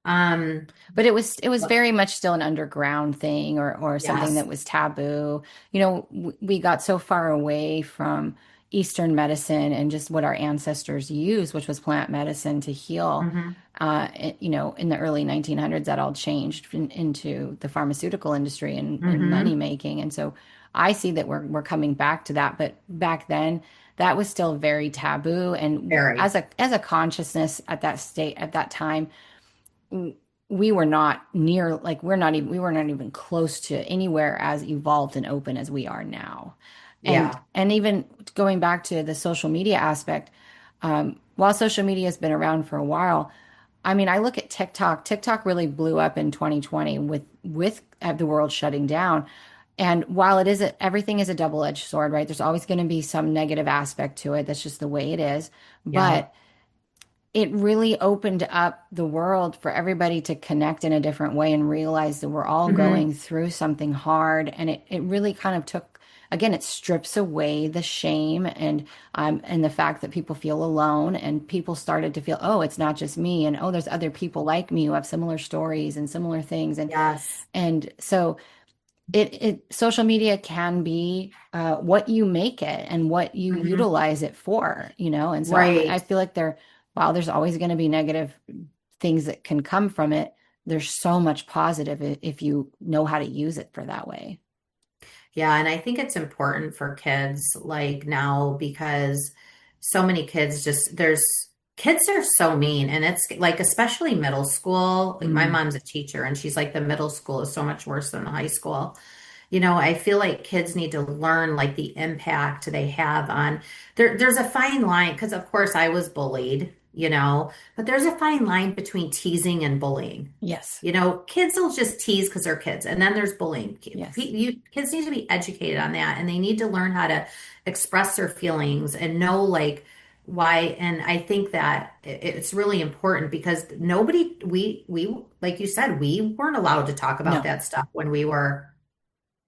Um, But it was very much still an underground thing, or something yes. that was taboo. We got so far away from Eastern medicine and just what our ancestors used, which was plant medicine to heal. Hmm. In the early 1900s, that all changed into the pharmaceutical industry and money Hmm. making. And so I see that we're coming back to that. But back then, that was still very taboo. And Very. as a consciousness at that time, we were not near, like, we were not even close to anywhere as evolved and open as we are now. and Yeah. and even going back to the social media aspect, while social media has been around for a while, I mean, I look at TikTok really blew up in 2020 with the world shutting down. And while everything is a double-edged sword, right? There's always going to be some negative aspect to it. That's just the way it is. Yeah. But it really opened up the world for everybody to connect in a different way and realize that we're all Hmm. going through something hard. And it really kind of took, again, it strips away the shame and the fact that people feel alone, and people started to feel, oh, it's not just me, and oh, there's other people like me who have similar stories and similar things. Yes. And so social media can be what you make it and what you Hmm. utilize it for, and so I Right. feel like while there's always going to be negative things that can come from it, there's so much positive if you know how to use it for that way. Yeah, and I think it's important for kids like now because so many kids just there's kids are so mean and it's like especially middle school. Like my Mm, mom's a teacher and she's like the middle school is so much worse than the high school. I feel like kids need to learn like the impact they have on there's a fine line because of course I was bullied, but there's a fine line between teasing and bullying. yes, Kids will just tease because they're kids, and then there's bullying. yes, Kids need to be educated on that, and they need to learn how to express their feelings and know like why. And I think that it's really important because nobody, we like you said, we weren't allowed to talk about no, that stuff when we were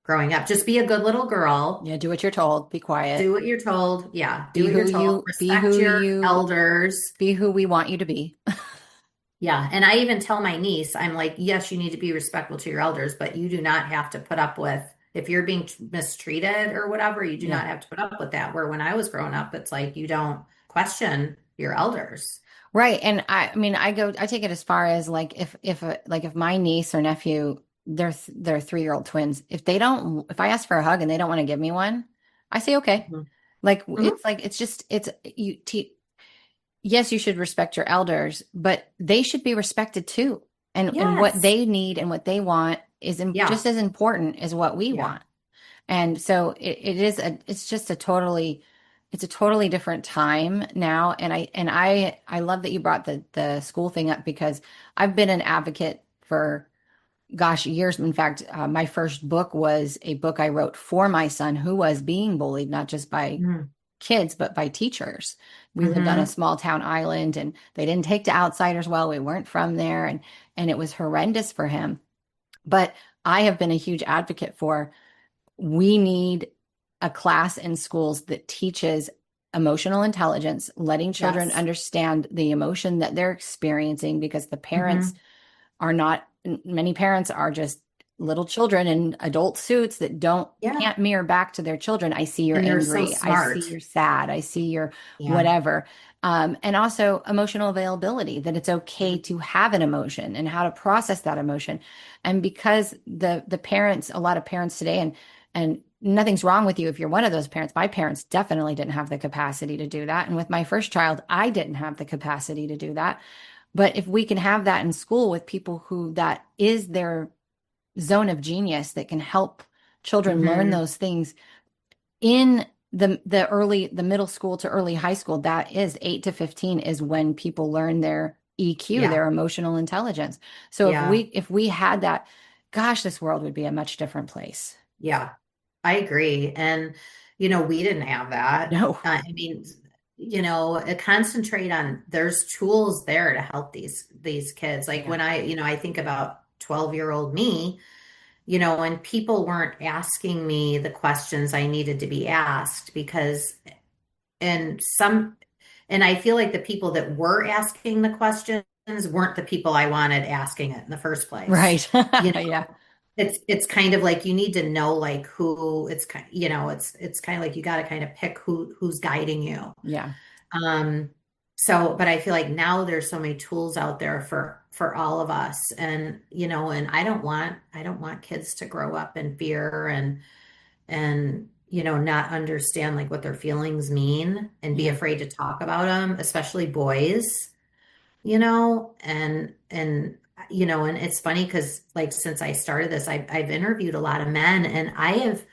growing up. Just be a good little girl. yeah, do what you're told, be quiet, Do what you're told. Yeah, do be what you're who told. you be Respect who your you elders. be who we want you to be. Yeah, and I even tell my niece, I'm like, yes, you need to be respectful to your elders, but you do not have to put up with if you're being mistreated or whatever, you do Yeah. not have to put up with that. Where when I was growing up, it's like you don't question your elders. Right. And I mean, I take it as far as, like, if my niece or nephew, they're 3-year-old twins. If I ask for a hug and they don't want to give me one, I say, okay. Mhm. Like, Mhm. it's just, yes, you should respect your elders, but they should be respected too. And what Yes. they need and what they want is Yeah. just as important as what we Yeah. want. And so it's a totally different time now. And I love that you brought the school thing up, because I've been an advocate for, gosh, years. In fact, my first book was a book I wrote for my son who was being bullied, not just by Mm-hmm. kids, but by teachers. We lived on a Mm-hmm. small town island, and they didn't take to outsiders well. We weren't from there, and it was horrendous for him. But I have been a huge advocate for, we need a class in schools that teaches emotional intelligence, letting children Yes. understand the emotion that they're experiencing, because the parents Mm-hmm. are not, many parents are just little children in adult suits that Yeah. can't mirror back to their children. I see you're And they're so angry. I see smart. you're sad. I see you're Yeah. whatever. And also emotional availability, that it's okay Mhm. to have an emotion and how to process that emotion. And because the parents, a lot of parents today, and nothing's wrong with you if you're one of those parents. My parents definitely didn't have the capacity to do that. And with my first child, I didn't have the capacity to do that. But if we can have that in school with people who that is their zone of genius, that can help children learn Mm-hmm. those things in the middle school to early high school, that is 8 to 15 is when people learn their EQ, Yeah. their emotional intelligence. So if we Yeah. if we had that, gosh, this world would be a much different place. Yeah. I agree. And, we didn't have that. No. I mean, concentrate on there's tools there to help these kids. Like Yeah. when I think about 12-year-old me, and people weren't asking me the questions I needed to be asked because and some and I feel like the people that were asking the questions weren't the people I wanted asking it in the first place. Right. You Yeah. know, it's kind of like you need to know like who it's kind it's kind of like you got to kind of pick who's guiding you. Yeah. Um but I feel like now there's so many tools out there for all of us and and I don't want kids to grow up in fear and not understand like what their feelings mean and be Yeah. afraid to talk about them, especially boys, and and it's funny because like since I started this I've interviewed a lot of men and I have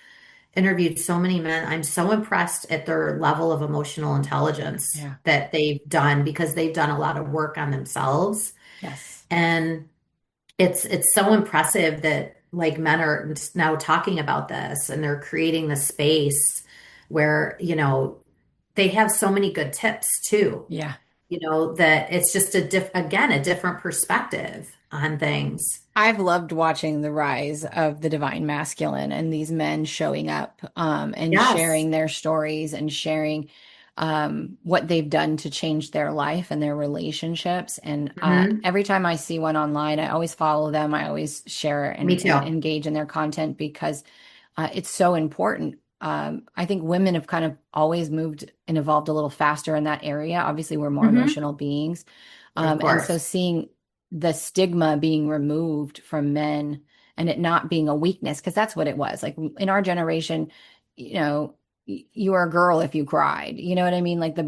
interviewed so many men. I'm so impressed at their level of emotional intelligence Yeah. that they've done because they've done a lot of work on themselves. Yes. And it's so impressive that like men are now talking about this and they're creating the space where, they have so many good tips too, Yeah. that it's just a different perspective on things. I've loved watching the rise of the divine masculine and these men showing up and Yes. sharing their stories and sharing what they've done to change their life and their relationships. And Hmm. every time I see one online, I always follow them. I always share Me and too. engage in their content because it's so important. I think women have kind of always moved and evolved a little faster in that area. Obviously, we're more Hmm. emotional beings. Of And so course. seeing the stigma being removed from men and it not being a weakness, because that's what it was. Like in our generation, you know, you were a girl if you cried. You know what I mean? Like the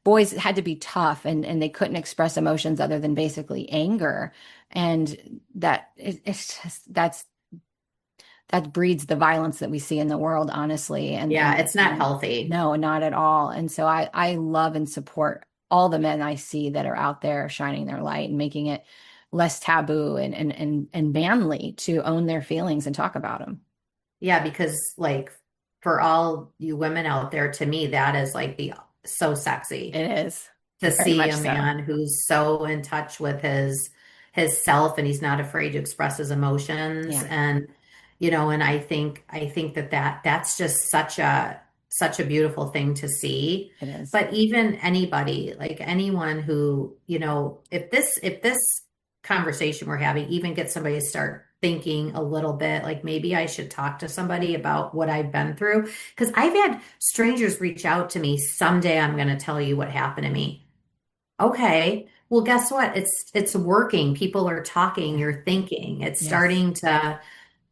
boys had to be tough and they couldn't express emotions other than basically anger. And it's just that breeds the violence that we see in the world, honestly. Yeah, it's not And healthy. no, not at all. And so I love and support all the men I see that are out there shining their light and making it less taboo and manly to own their feelings and talk about them. Yeah, because like for all you women out there, to me, that is like the so sexy It is to very see much a so. man who's so in touch with his self and he's not afraid to express his emotions Yeah, and and I think that's just such a beautiful thing to see. it is. But even anybody, like anyone who, if this conversation we're having even gets somebody to start thinking a little bit like maybe I should talk to somebody about what I've been through because I've had strangers reach out to me, someday I'm going to tell you what happened to me. Okay. Well, guess what? It's working. People are talking, Yeah. you're thinking. It's Yes. starting to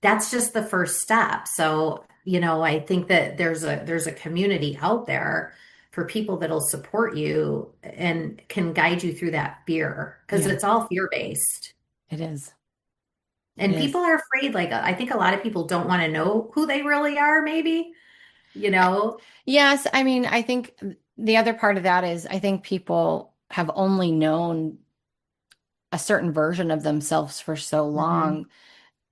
that's just the first step. So, I think that there's a community out there for people that'll support you and can guide you through that fear because Yeah, it's all fear-based. it is. It And people is. are afraid, like I think a lot of people don't want to know who they really are, maybe, you know? Yes, I mean, I think the other part of that is I think people have only known a certain version of themselves for so Hmm. long.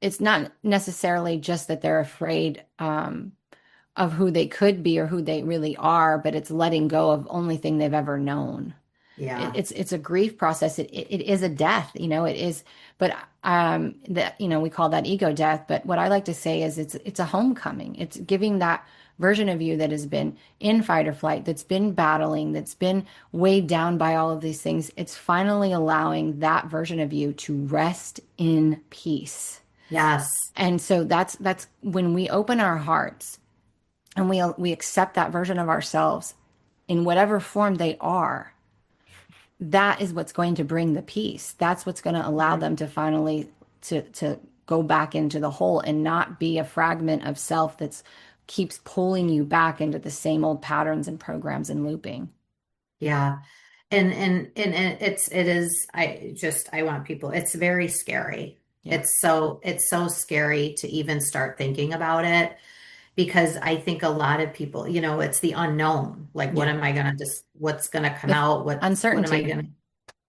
It's not necessarily just that they're afraid of who they could be or who they really are, but it's letting go of only thing they've ever known. Yeah. It's a grief process. It is a death, it is, but that we call that ego death. But what I like to say is it's a homecoming. It's giving that version of you that has been in fight or flight, that's been battling, that's been weighed down by all of these things. It's finally allowing that version of you to rest in peace. Yes. And so that's when we open our hearts and we accept that version of ourselves in whatever form they are. That is what's going to bring the peace. That's what's going to allow Mhm. them to finally to go back into the whole and not be a fragment of self that's keeps pulling you back into the same old patterns and programs and looping. Yeah. And it is I want people, it's very scary. Yeah. It's so scary to even start thinking about it because I think a lot of people, it's the unknown. Like what Yeah. am I gonna just what's gonna come The out? What am I uncertainty. gonna,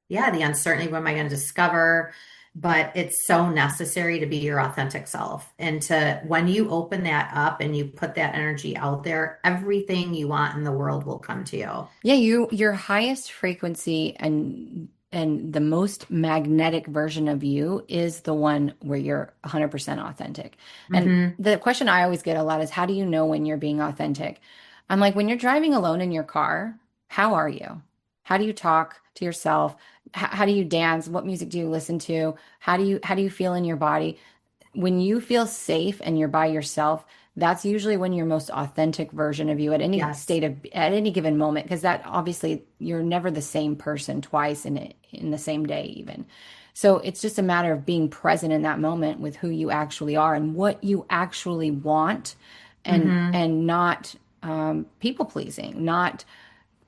yeah, the uncertainty, what am I gonna discover? but it's so necessary to be your authentic self. And to when you open that up and you put that energy out there, everything you want in the world will come to you. Yeah, your highest frequency and the most magnetic version of you is the one where you're 100% authentic. And Hmm. the question I always get a lot is how do you know when you're being authentic? I'm like, when you're driving alone in your car, how are you? How do you talk to yourself? How do you dance? What music do you listen to? How do you feel in your body? When you feel safe and you're by yourself, that's usually when your most authentic version of you Yes, at any given moment, because that obviously you're never the same person twice in the same day even. So it's just a matter of being present in that moment with who you actually are and what you actually want, hmm, and not people pleasing, not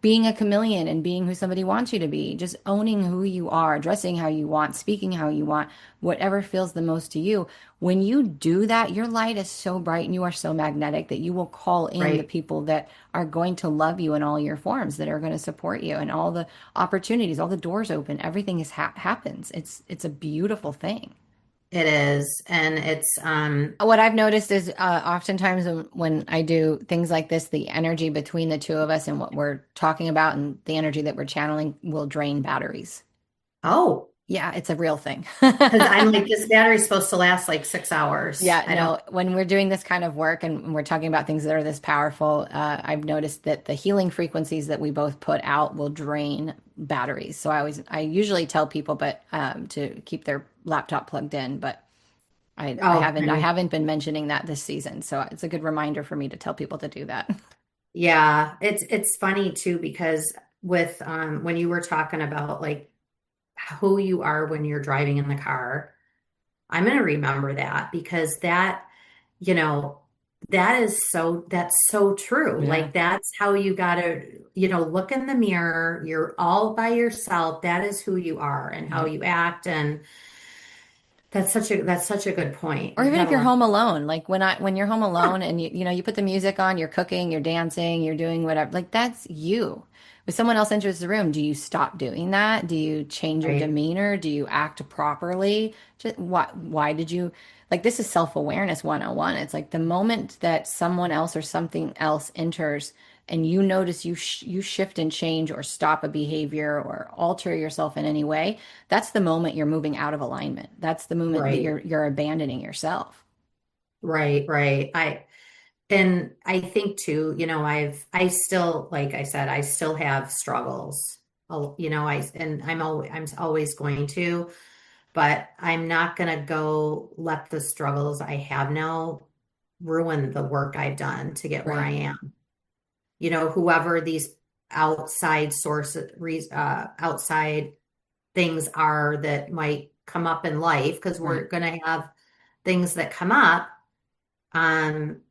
being a chameleon and being who somebody wants you to be, just owning who you are, dressing how you want, speaking how you want, whatever feels the most to you. When you do that, your light is so bright and you are so magnetic that you will call in the right. people that are going to love you in all your forms, that are going to support you, and all the opportunities, all the doors open, everything happens. It's a beautiful thing. It is. And it's, What I've noticed is oftentimes when I do things like this, the energy between the two of us and what we're talking about and the energy that we're channeling will drain batteries. oh, Yeah, it's a real thing. because I'm like, this battery's supposed to last like 6 hours. Yeah, I don't, no, when we're doing this kind of work and we're talking about things that are this powerful, I've noticed that the healing frequencies that we both put out will drain batteries. So I usually tell people, but to keep their laptop plugged in, but oh, I and haven't been mentioning that this season. So it's a good reminder for me to tell people to do that. yeah, it's funny too, because with, when you were talking about like who you are when you're driving in the car, I'm going to remember that because that, you know, that's so true. Yeah. Like that's how you got to, look in the mirror. You're all by yourself. That is who you are and how Yeah. you act. And that's such a good point. Or You even got if a you're lot. home alone, like when you're home Yeah, alone and you put the music on, you're cooking, you're dancing, you're doing whatever. Like that's you. If someone else enters the room, do you stop doing that? Do you change your right, demeanor? Do you act properly? Just why did you like this is self-awareness 101. It's like the moment that someone else or something else enters and you notice you shift and change or stop a behavior or alter yourself in any way, that's the moment you're moving out of alignment. That's the moment that right, you're abandoning yourself. right. And I think too, I still, like I said, I still have struggles. And I'm always going to, but I'm not going to go let the struggles I have now ruin the work I've done to get where I Right. am. Whoever these outside things are that might come up in life, because Right. we're going to have things that come up. um,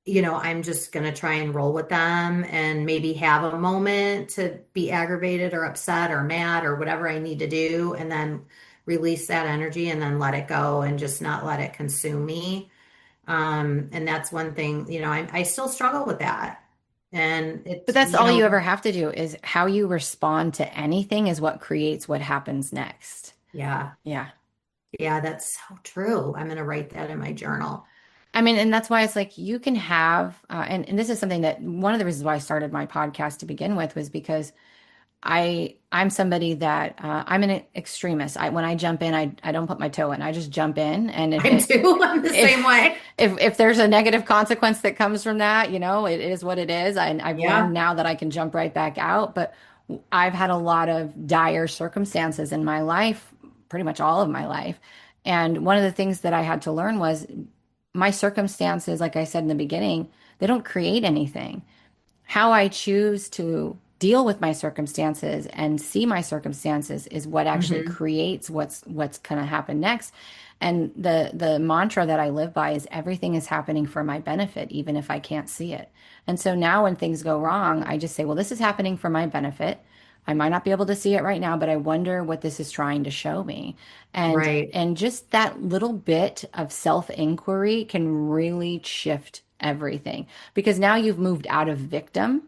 I'm just going to try and roll with them and maybe have a moment to be aggravated or upset or mad or whatever I need to do, and then release that energy and then let it go and just not let it consume me. And that's one thing, I still struggle with that. And But it's, that's all you ever have to do is how you respond to anything is what creates what happens next. yeah, Yeah. yeah, that's so true. I'm going to write that in my journal. I mean, and that's why it's like you can have, and this is something that one of the reasons why I started my podcast to begin with was because I'm somebody that I'm an extremist. When I jump in, I don't put my toe in. I just jump in, and I do. I'm the if same way. if there's a negative consequence that comes from that, it is what it is. I've learned Yeah. now that I can jump right back out. But I've had a lot of dire circumstances in my life, pretty much all of my life. And one of the things that I had to learn was my circumstances, like I said in the beginning, they don't create anything. How I choose to deal with my circumstances and see my circumstances is what actually Hmm. creates what's going to happen next. And the mantra that I live by is everything is happening for my benefit, even if I can't see it. And so now when things go wrong, I just say, well, this is happening for my benefit. I might not be able to see it right now, but I wonder what this is trying to show me. Right. And just that little bit of self-inquiry can really shift everything because now you've moved out of victim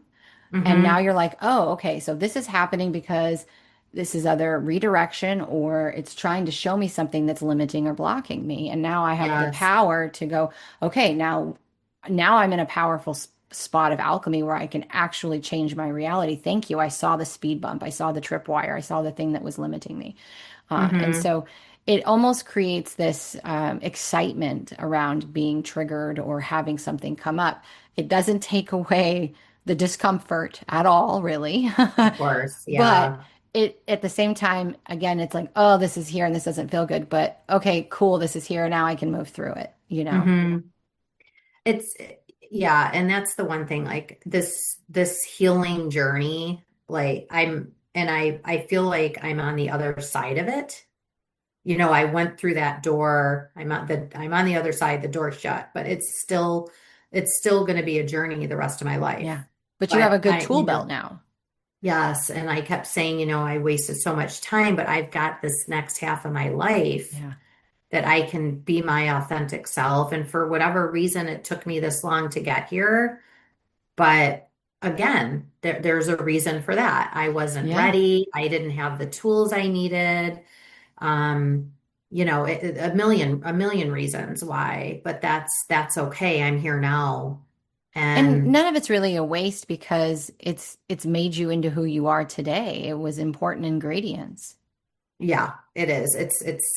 and now Hmm. you're like, oh, okay, so this is happening because this is either redirection or it's trying to show me something that's limiting or blocking me. And now I have the Yes. power to go, okay, now I'm in a powerful spot of alchemy where I can actually change my reality. Thank you. I saw the speed bump. I saw the tripwire. I saw the thing that was limiting me. And Mm-hmm. so it almost creates this excitement around being triggered or having something come up. It doesn't take away the discomfort at all, really. Of course. But Yeah. it at the same time, again, it's like, oh, this is here and this doesn't feel good. But okay, cool, this is here. Now I can move through it, you know? Mm-hmm. It's yeah, and that's the one thing, like this healing journey, like I feel like I'm on the other side of it. I went through that door. I'm on the other side, the door shut, but it's still going to be a journey the rest of my life. Yeah. But you have a But good tool belt now. yes, and I kept saying, I wasted so much time, but I've got this next half of my life Yeah. that I can be my authentic self. And for whatever reason, it took me this long to get here. But again, there's a reason for that. I wasn't Yeah. ready. I didn't have the tools I needed. Um, a million reasons why, but that's okay. I'm here now. And And none of it's really a waste because it's made you into who you are today. It was important ingredients. yeah, it is.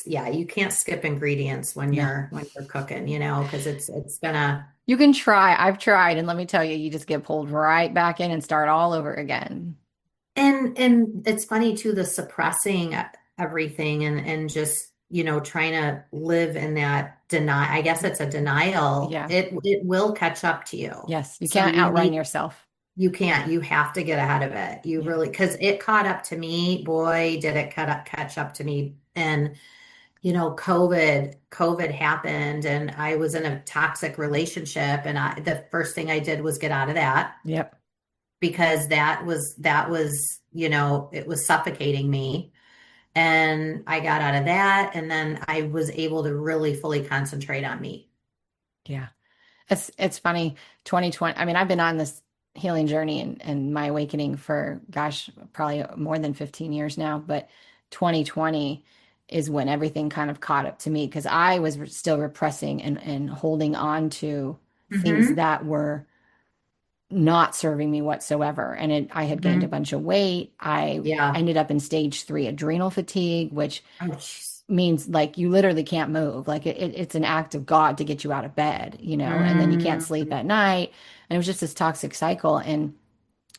Yeah, you can't skip ingredients when No. you're cooking, because it's gonna. You can try. I've tried, and let me tell you, you just get pulled right back in and start all over again. And it's funny too, the suppressing everything and just, trying to live in that deny. I guess it's a denial. Yeah. It will catch up to you. Yes. You So can't outrun yourself. you can't, you have to get ahead of it. You Yeah. really, because it caught up to me. Boy, did it catch up to me. And, COVID happened and I was in a toxic relationship and the first thing I did was get out of that Yep. because that was, it was suffocating me. And I got out of that. And then I was able to really fully concentrate on me. Yeah. It's funny, 2020. I mean, I've been on this healing journey and my awakening for, gosh, probably more than 15 years now, but 2020 is when everything kind of caught up to me because I was still repressing and holding on to things Hmm. that were not serving me whatsoever. And I had gained a Hmm. bunch of weight. I Yeah. ended up in stage 3 adrenal fatigue, which Oh, jeez. means like you literally can't move. Like it's an act of God to get you out of bed, and then you can't sleep Mm. at night. And it was just this toxic cycle. And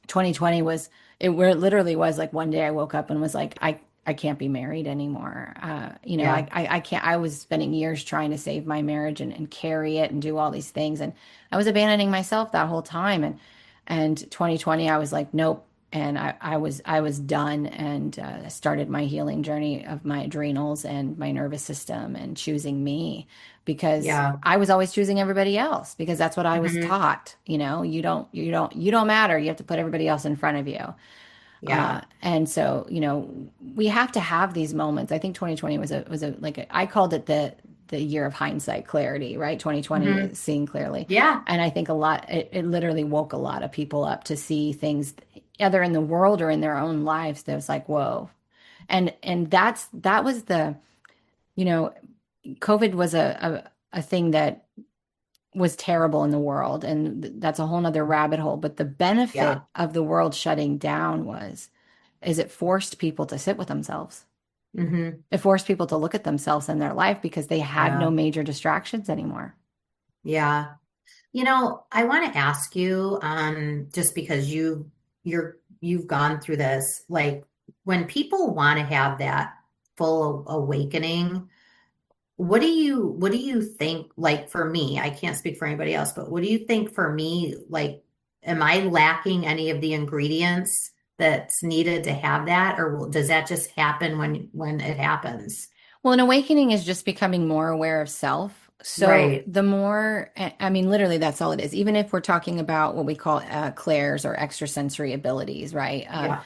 2020 was it where it literally was like one day I woke up and was like, I can't be married anymore. Yeah. I can't, I was spending years trying to save my marriage and carry it and do all these things. And I was abandoning myself that whole time. And 2020, I was like, nope. And I was done and started my healing journey of my adrenals and my nervous system and choosing me because Yeah. I was always choosing everybody else because that's what I was Hmm. taught. You don't matter. You have to put everybody else in front of you. Yeah. And so, we have to have these moments. I think 2020 was a like I called it the year of hindsight clarity, right? 2020 Hmm. is seeing clearly. Yeah. And I think it literally woke a lot of people up to see things either in the world or in their own lives that was like, whoa. And that was you know, COVID was a thing that was terrible in the world. And that's a whole nother rabbit hole. But the Yeah. benefit of the world shutting down is it forced people to sit with themselves. Hmm. It forced people to look at themselves and their life because they had no Yeah. major distractions anymore. Yeah. I want to ask you, just because you've gone through this, like when people want to have that full awakening, what do you think, like for me, I can't speak for anybody else, but what do you think for me, like, am I lacking any of the ingredients that's needed to have that, or does that just happen when it happens? Well, an awakening is just becoming more aware of self. So Right. the more, I mean, literally, that's all it is. Even if we're talking about what we call clairs or extrasensory abilities, right? Yeah.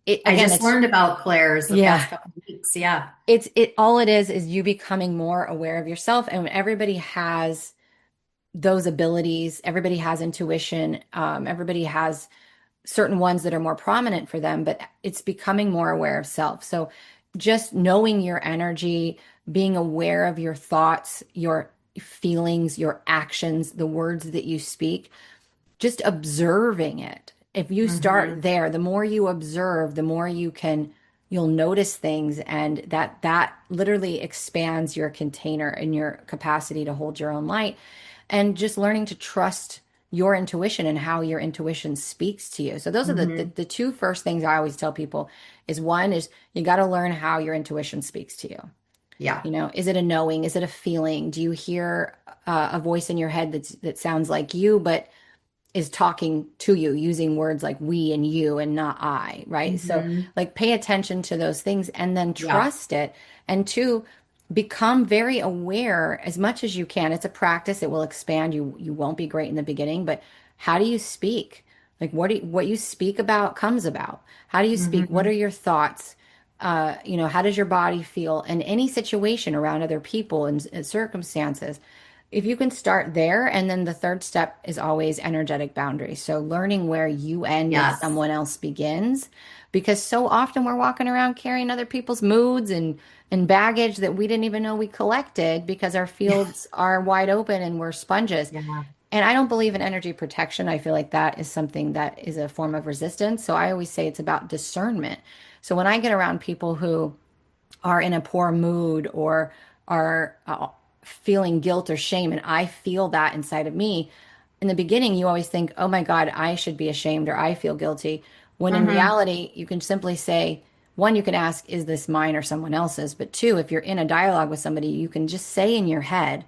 It I again, just it's learned about clairs the yeah, past couple of weeks. Yeah. it all it is you becoming more aware of yourself, and everybody has those abilities. Everybody has intuition. Everybody has certain ones that are more prominent for them, but it's becoming more aware of self. So just knowing your energy, being aware of your thoughts, your feelings, your actions, the words that you speak, just observing it. If you start Hmm. there, the more you observe, the more you'll notice things, and that literally expands your container and your capacity to hold your own light. And just learning to trust your intuition and how your intuition speaks to you. So those are Hmm. the two first things I always tell people is one is you got to learn how your intuition speaks to you. Yeah. Is it a knowing? Is it a feeling? Do you hear a voice in your head that sounds like you, but is talking to you using words like we and you and not I, right? So, Hmm. like, pay attention to those things and then Yeah. trust it. And two, become very aware as much as you can. It's a practice, it will expand. You won't be great in the beginning, but how do you speak? Like, what you speak about comes about. How do you speak? What are Hmm. your thoughts? How does your body feel in any situation around other people and circumstances? If you can start there, and then the third step is always energetic boundaries. So learning where you end and Yes. someone else begins, because so often we're walking around carrying other people's moods and baggage that we didn't even know we collected because our fields are wide open and we're sponges. Yeah. And I don't believe in energy protection. I feel like that is something that is a form of resistance. So I always say it's about discernment. So when I get around people who are in a poor mood or are feeling guilt or shame, and I feel that inside of me, in the beginning, you always think, oh my God, I should be ashamed or I feel guilty. When in Hmm. reality, you can simply say, one, you can ask, is this mine or someone else's? But two, if you're in a dialogue with somebody, you can just say in your head,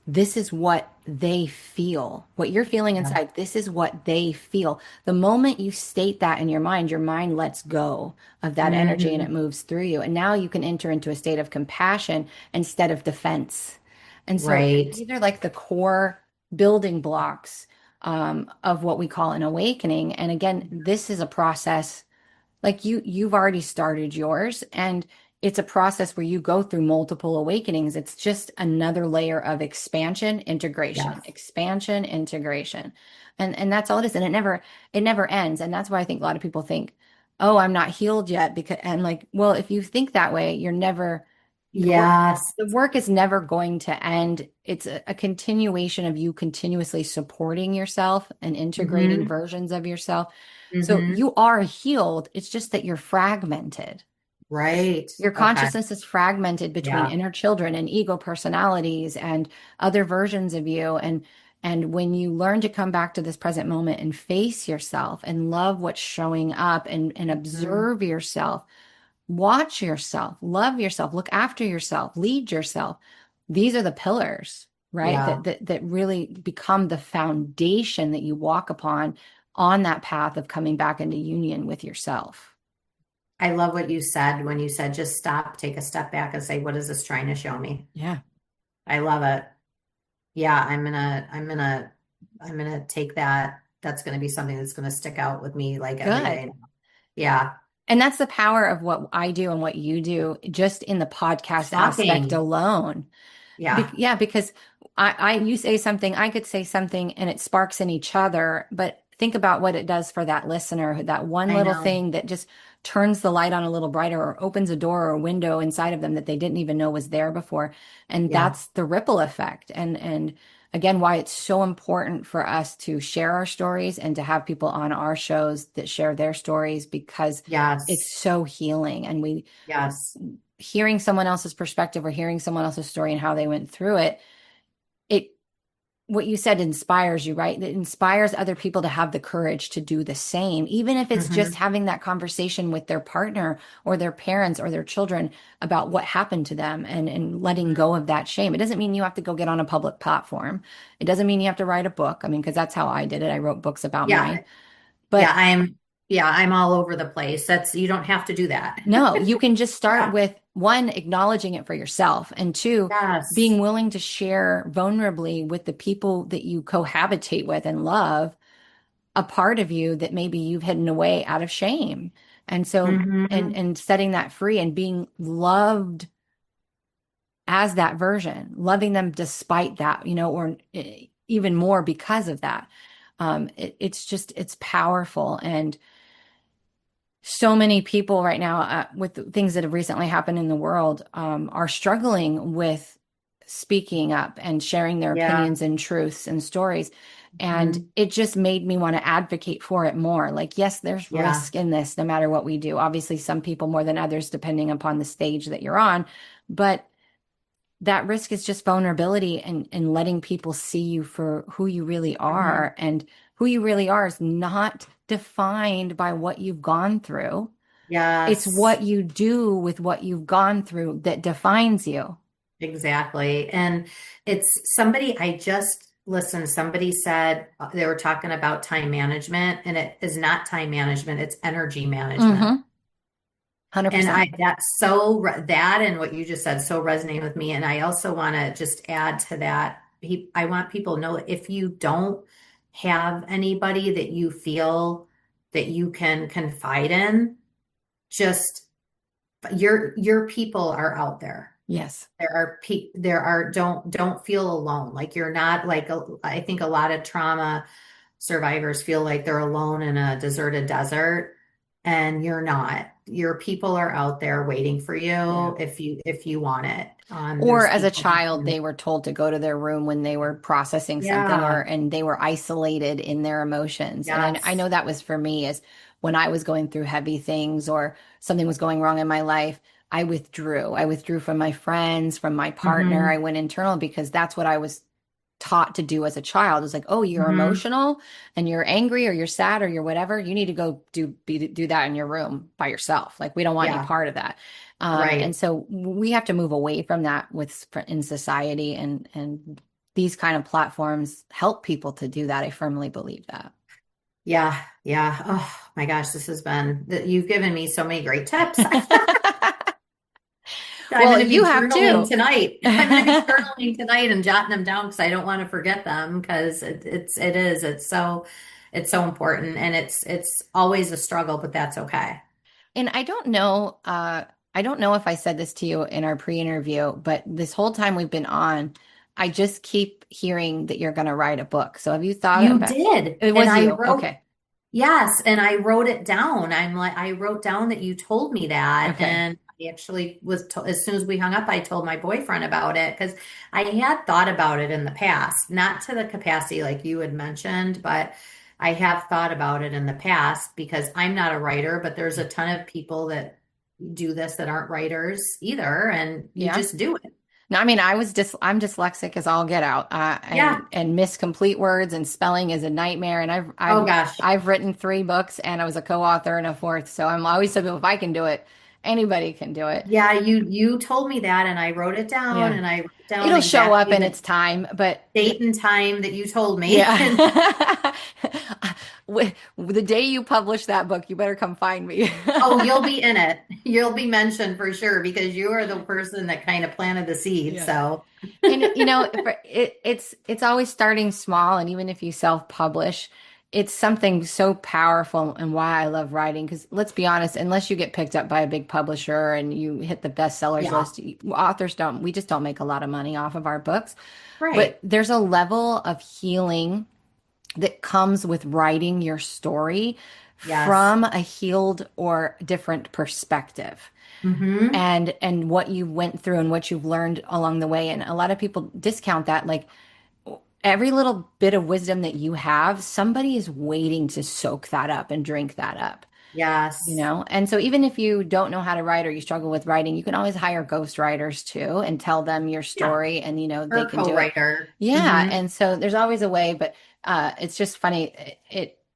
this is what they feel. What you're feeling Yeah. inside, this is what they feel. The moment you state that in your mind lets go of that energy and it Hmm. moves through you. And now you can enter into a state of compassion instead of defense. And so Right. these are like the core building blocks of what we call an awakening. And again, this is a process like you've already started yours, and it's a process where you go through multiple awakenings. It's just another layer of Yes. expansion, integration. And that's all it is. And it never ends. And that's why I think a lot of people think, oh, I'm not healed yet because and like, well, if you think that way, you're never the work Yes. the work is never going to end. It's a continuation of you continuously supporting yourself and integrating Hmm. versions of yourself. So Hmm. you are healed. It's just that you're fragmented. Right. Your Okay. consciousness is fragmented between Yeah. inner children and ego personalities and other versions of you. And when you learn to come back to this present moment and face yourself and love what's showing up and Hmm. observe yourself, watch yourself, love yourself, look after yourself, lead yourself. These are the pillars, right? Yeah. That really become the foundation that you walk upon on that path of coming back into union with yourself. I love what you said when you said just stop, take a step back and say, what is this trying to show me? Yeah. I love it. Yeah, I'm gonna take that. That's gonna be something that's gonna stick out with me like every Good. day now. Yeah. And that's the power of what I do and what you do, just in the podcast aspect Talking. alone. Yeah. Yeah, because you say something, I could say something, and it sparks in each other. But think about what it does for that listener, that one I little know. thing that just turns the light on a little brighter or opens a door or a window inside of them that they didn't even know was there before. And Yeah. that's the ripple effect. And again, why it's so important for us to share our stories and to have people on our shows that share their stories, because Yes. it's so healing. And we Yes. hearing someone else's perspective or hearing someone else's story and how they went through it, it what you said inspires you, right? It inspires other people to have the courage to do the same, even if it's just Hmm. having that conversation with their partner or their parents or their children about what happened to them, and letting go of that shame. It doesn't mean you have to go get on a public platform. It doesn't mean you have to write a book. I mean, because that's how I did it. I wrote books about Yeah. mine. Yeah. But I'm all over the place. You don't have to do that. no, you can just start Yeah. with one, acknowledging it for yourself, and two, Yes. being willing to share vulnerably with the people that you cohabitate with and love a part of you that maybe you've hidden away out of shame. And so, Hmm. and setting that free and being loved as that version, loving them despite that, or even more because of that. It's powerful. And so many people right now, with the things that have recently happened in the world, are struggling with speaking up and sharing their Yeah. opinions and truths and stories. And Mhm. it just made me want to advocate for it more. Like, yes, there's Yeah. risk in this, no matter what we do. Obviously, some people more than others, depending upon the stage that you're on. But that risk is just vulnerability and letting people see you for who you really Mhm. are. And who you really are is not defined by what you've gone through. It's Yes. what you do with what you've gone through that defines you. Exactly. And it's somebody I just listened, somebody said they were talking about time management, and it is not time management, it's energy management. Mm-hmm. And 100%. I that's so that and what you just said so resonating with me. And I also want to just add to that. I want people to know that if you don't have anybody that you feel that you can confide in, just your people are out there. Yes. There are don't feel alone. Like you're not like I think a lot of trauma survivors feel like they're alone in a deserted desert, and you're not. Your people are out there waiting for Yeah. you if you want it. Or There's as a people that child, can, they were told to go to their room when they were processing something, or yeah, and they were isolated in their emotions. And I yes, know that was for me, is when I was going through heavy things or something was going wrong in my life, I withdrew. I withdrew from my friends, from my partner. I hmm went internal because that's what I was taught to do as a child. Is like, oh, you're hmm emotional and you're angry or you're sad or you're whatever. You need to go do that in your room by yourself. Like, we don't want any yeah, part of that. And right, so we have to move away from that with in society, and these kind of platforms help people to do that. I firmly believe that. yeah, yeah. Oh my gosh, this has been you've given me so many great tips. I'm Well, going to you be have journaling too. tonight. I'm going to be journaling tonight and jotting them down because I don't want to forget them because it's so important, and it's always a struggle, but that's okay. And I don't know if I said this to you in our pre-interview, but this whole time we've been on, I just keep hearing that you're going to write a book. So have you thought You about did, it? and Was I you? wrote Okay. yes, and I wrote it down. I wrote down that you told me that, Okay. and I actually as soon as we hung up, I told my boyfriend about it because I had thought about it in the past, not to the capacity like you had mentioned, but I have thought about it in the past because I'm not a writer, but there's a ton of people that do this that aren't writers either, and you Yeah. just do it. No, I mean, I'm dyslexic as all get out, Yeah. and miss complete words, and spelling is a nightmare. And Oh gosh. I've written 3 books, and I was a co-author in a fourth. So I'm always saying, if I can do it, anybody can do it. Yeah, you told me that, and I wrote it down, Yeah, and I wrote down it'll show up exactly in the its time, but date and time that you told me. And yeah. The day you publish that book, you better come find me. oh, you'll be in it. You'll be mentioned for sure because you are the person that kind of planted the seed. Yeah. So, And it's always starting small, and even if you self-publish, it's something so powerful, and why I love writing. Because let's be honest, unless you get picked up by a big publisher and you hit the bestsellers yeah, list, authors don't. We just don't make a lot of money off of our books. But right. there's a level of healing that comes with writing your story Yes. from a healed or different perspective, Mm-hmm. and what you went through and what you've learned along the way. And a lot of people discount that. Like, every little bit of wisdom that you have, somebody is waiting to soak that up and drink that up. Yes. And so even if you don't know how to write or you struggle with writing, you can always hire ghostwriters too and tell them your Yeah. story, and they Or can do it. co-writer. Yeah, Mm-hmm. and so there's always a way. But it's just funny.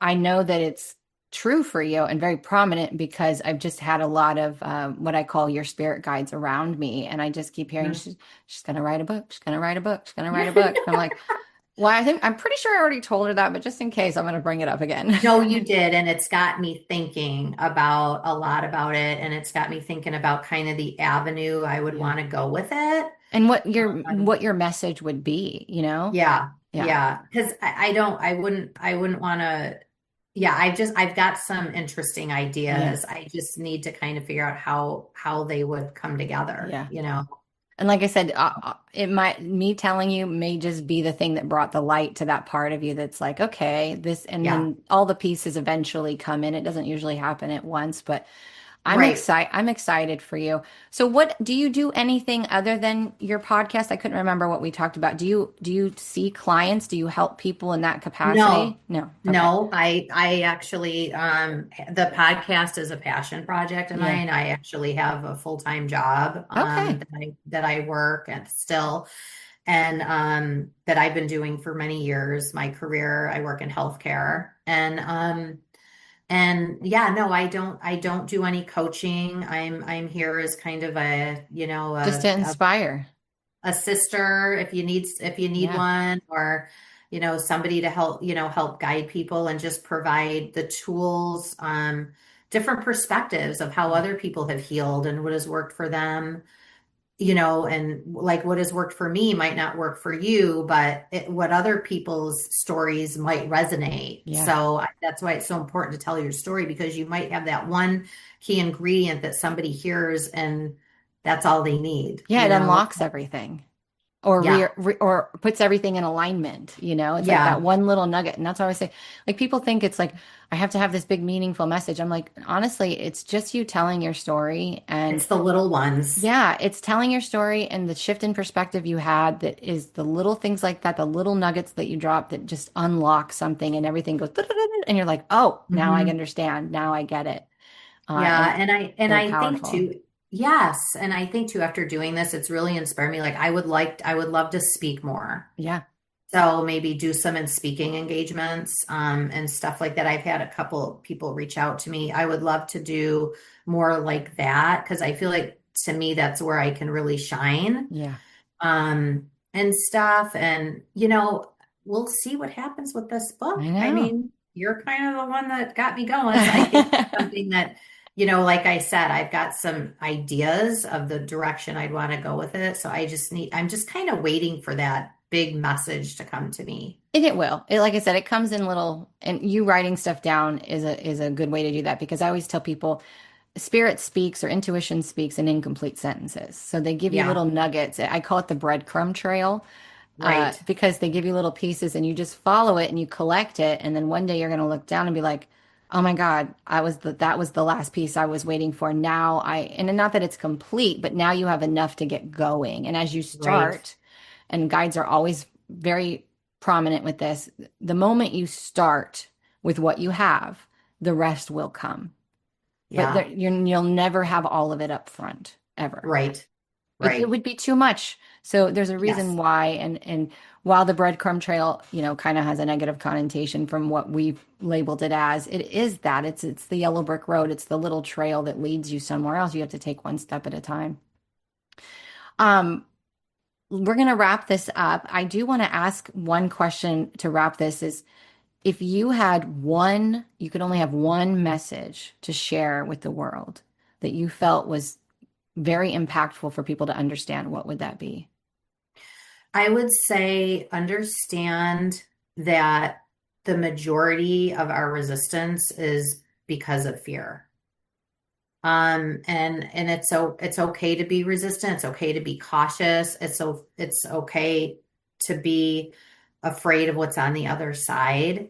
I know that it's true for you and very prominent, because I've just had a lot of what I call your spirit guides around me, and I just keep hearing she's going to write a book. She's going to write a book. She's going to write a book. And I'm like, well, I'm pretty sure I already told her that, but just in case, I'm going to bring it up again. No, you did. And it's got me thinking about a lot about it. And it's got me thinking about kind of the avenue I would Yeah. want to go with it. And Um, what your message would be. yeah. Yeah. Yeah. Because I wouldn't want to, yeah, I've got some interesting Yeah. ideas. I just need to kind of figure out how they would come together, Yeah. you know? And like I said, it might, me telling you may just be the thing that brought the light to that part of you that's like, okay, this, and Yeah. then all the pieces eventually come in. It doesn't usually happen at once, but Right. I'm excited for you. So what do you do anything other than your podcast? I couldn't remember what we talked about. Do you see clients? Do you help people in that No, capacity? No. Okay. no, I actually the podcast is a passion project of Yeah. mine. I actually have a full-time job Okay. that I work at still and that I've been doing for many years. My career, I work in healthcare and yeah, no, I don't do any coaching. I'm here as kind of a, Just to inspire. a sister if you need Yeah. one or somebody to help guide people and just provide the tools different perspectives of how Yeah. other people have healed and what has worked for them and like what has worked for me might not work for you but what other people's stories might resonate Yeah. so that's why it's so important to tell your story because you might have that one key ingredient that somebody hears and that's all they need Yeah, it unlocks everything. Or yeah. or puts everything in alignment, it's like that Yeah, one little nugget. And that's why I always say, like, people think it's like I have to have this big meaningful message. I'm like, honestly, it's just you telling your story. And it's the little ones. yeah, it's telling your story and the shift in perspective you had, that is the little things like that, the little nuggets that you drop that just unlock something, and everything goes and you're like, oh, now I Hmm. understand, now I get it. And Yeah, and very I think powerful. too, yes, and I think too after doing this, it's really inspired me. Like I would love to speak more. Yeah. So maybe do some in speaking engagements and stuff like that. I've had a couple people reach out to me. I would love to do more like that because I feel like to me that's where I can really shine Yeah. and stuff. And, we'll see what happens with this I book. I know. mean, you're kind of the one that got me going. So I think it's something that, like I said, I've got some ideas of the direction I'd want to go with it. So I'm just kind of waiting for that big message to come to me. And it will. Like I said, it comes in little, and you writing stuff down is a good way to do that, because I always tell people spirit speaks or intuition speaks in incomplete sentences. So they give you Yeah, little nuggets. I call it the breadcrumb trail, right. because they give you little pieces and you just follow it and you collect it. And then one day you're going to look down and be like, oh my God, that was the last piece I was waiting for. And not that it's complete, but now you have enough to get going. And as you Right. start, and guides are always very prominent with this, the moment you start with what you have, the rest will come. But Yeah. you'll never have all of it up front, ever. Right. It Right. would be too much. So there's a reason Yes. why, and while the breadcrumb trail, kind of has a negative connotation from what we've labeled it as, it is that it's the yellow brick road. It's the little trail that leads you somewhere else. You have to take one step at a time. Um, we're going to wrap this up. I do want to ask one question to wrap this is, if you could only have one message to share with the world that you felt was very impactful for people to understand, what would that be? I would say understand that the majority of our resistance is because of fear. And it's okay to be resistant. It's okay to be cautious. It's okay to be afraid of what's on the other side.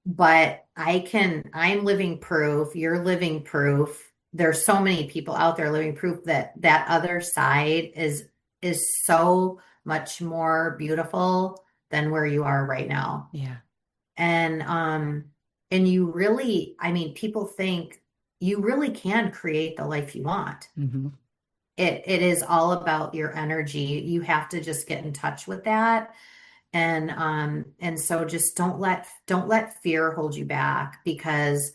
But I'm living proof, you're living proof. There's so many people out there living proof that that other side is so much more beautiful than where you are right now. Yeah. And you really, I mean, people think you really can create the life you want. Hmm. It is all about your energy. You have to just get in touch with that and so just don't let fear hold you back because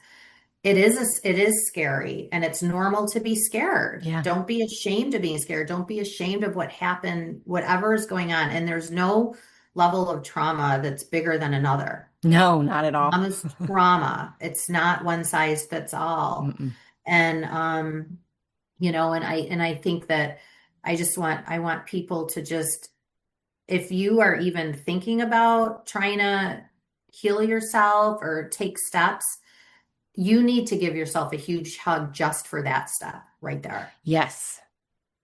it is scary and it's normal to be scared. Yeah. Don't be ashamed of being scared. Don't be ashamed of what happened, whatever is going on. And there's no level of trauma that's bigger than another. No, not at all. Trauma's trauma. It's not one size fits all. Mm-mm. And and I think that I want people to just if you are even thinking about trying to heal yourself or take steps, you need to give yourself a huge hug just for that step right there. Yes.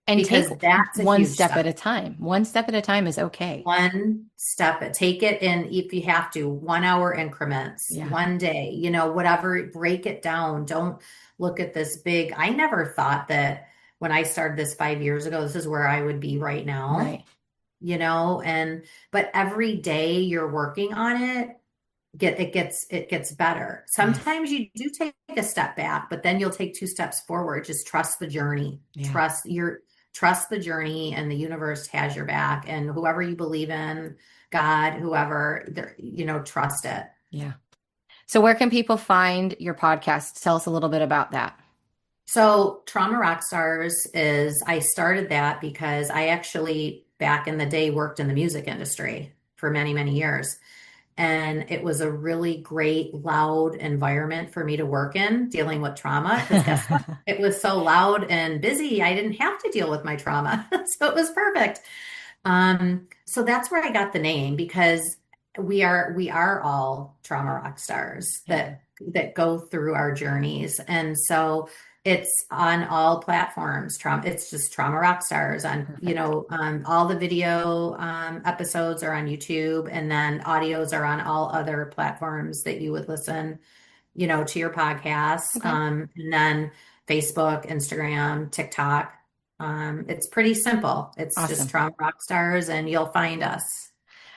And take because that's a one huge step at step. a time. One step at a time is okay. One step, take it in if you have to, 1 hour increments, Yeah. one day, whatever, break it down. Don't look at this big. I never thought that when I started this 5 years ago, this is where I would be right now, Right. but every day you're working on it, it gets better. Yes. Sometimes you do take a step back, but then you'll take two steps forward. Just trust the journey. Yeah. Trust the journey, and the universe has your back. And whoever you believe in, God, whoever, trust it. Yeah. So where can people find your podcast? Tell us a little bit about that. So Trauma Rock Stars I started that because I actually back in the day worked in the music industry for many, many years. And it was a really great, loud environment for me to work in dealing with trauma. Because guess what? It was so loud and busy, I didn't have to deal with my trauma. So it was perfect. So that's where I got the name, because we are all trauma rock stars Yeah. that go through our journeys. And so it's on all platforms. It's just Trauma Rock Stars on, Perfect. all the video episodes are on YouTube, and then audios are on all other platforms that you would listen, to your podcasts. Okay. And then Facebook, Instagram, TikTok. It's pretty simple. It's just Awesome. Trauma Rock Stars, and you'll find us.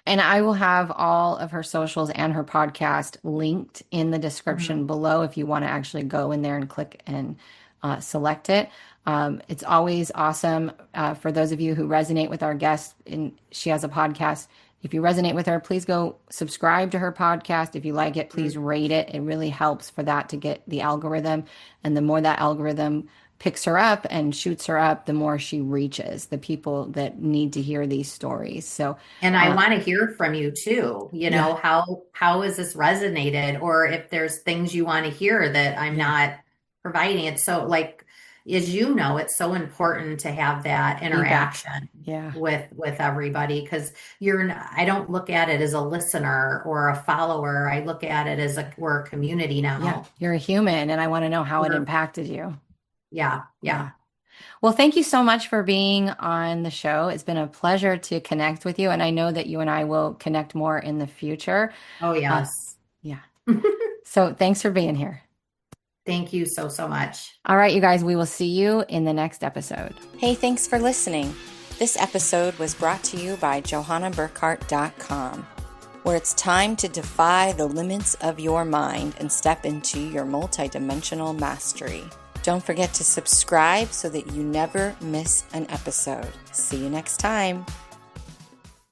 And I will have all of her socials and her podcast linked in the Mhm. description below if you want to actually go in there and click and select it. It's always awesome for those of you who resonate with our guest. And she has a podcast. If you resonate with her, please go subscribe to her podcast. If you like it, please Mhm. rate it. It really helps for that to get the algorithm. And the more that algorithm picks her up and shoots her up, the more she reaches the people that need to hear these stories. So, And I uh, want to hear from you too. yeah, How has this resonated, or if there's things you want to hear that I'm yeah, not providing. It's so, like, as you know, it's so important to have that feedback. interaction Yeah, with everybody, because I don't look at it as a listener or a follower. I look at it as we're a community yeah. now. You're a human, and I want to know how it We're impacted you. Yeah, Yeah. yeah. Well, thank you so much for being on the show. It's been a pleasure to connect with you, and I know that you and I will connect more in the future. Oh, Uh, yes. yeah. So thanks for being here. Thank you so, so much. All right, you guys, we will see you in the next episode. Hey, thanks for listening. This episode was brought to you by johannaburkhart.com, where it's time to defy the limits of your mind and step into your multidimensional mastery. Don't forget to subscribe so that you never miss an episode. See you next time.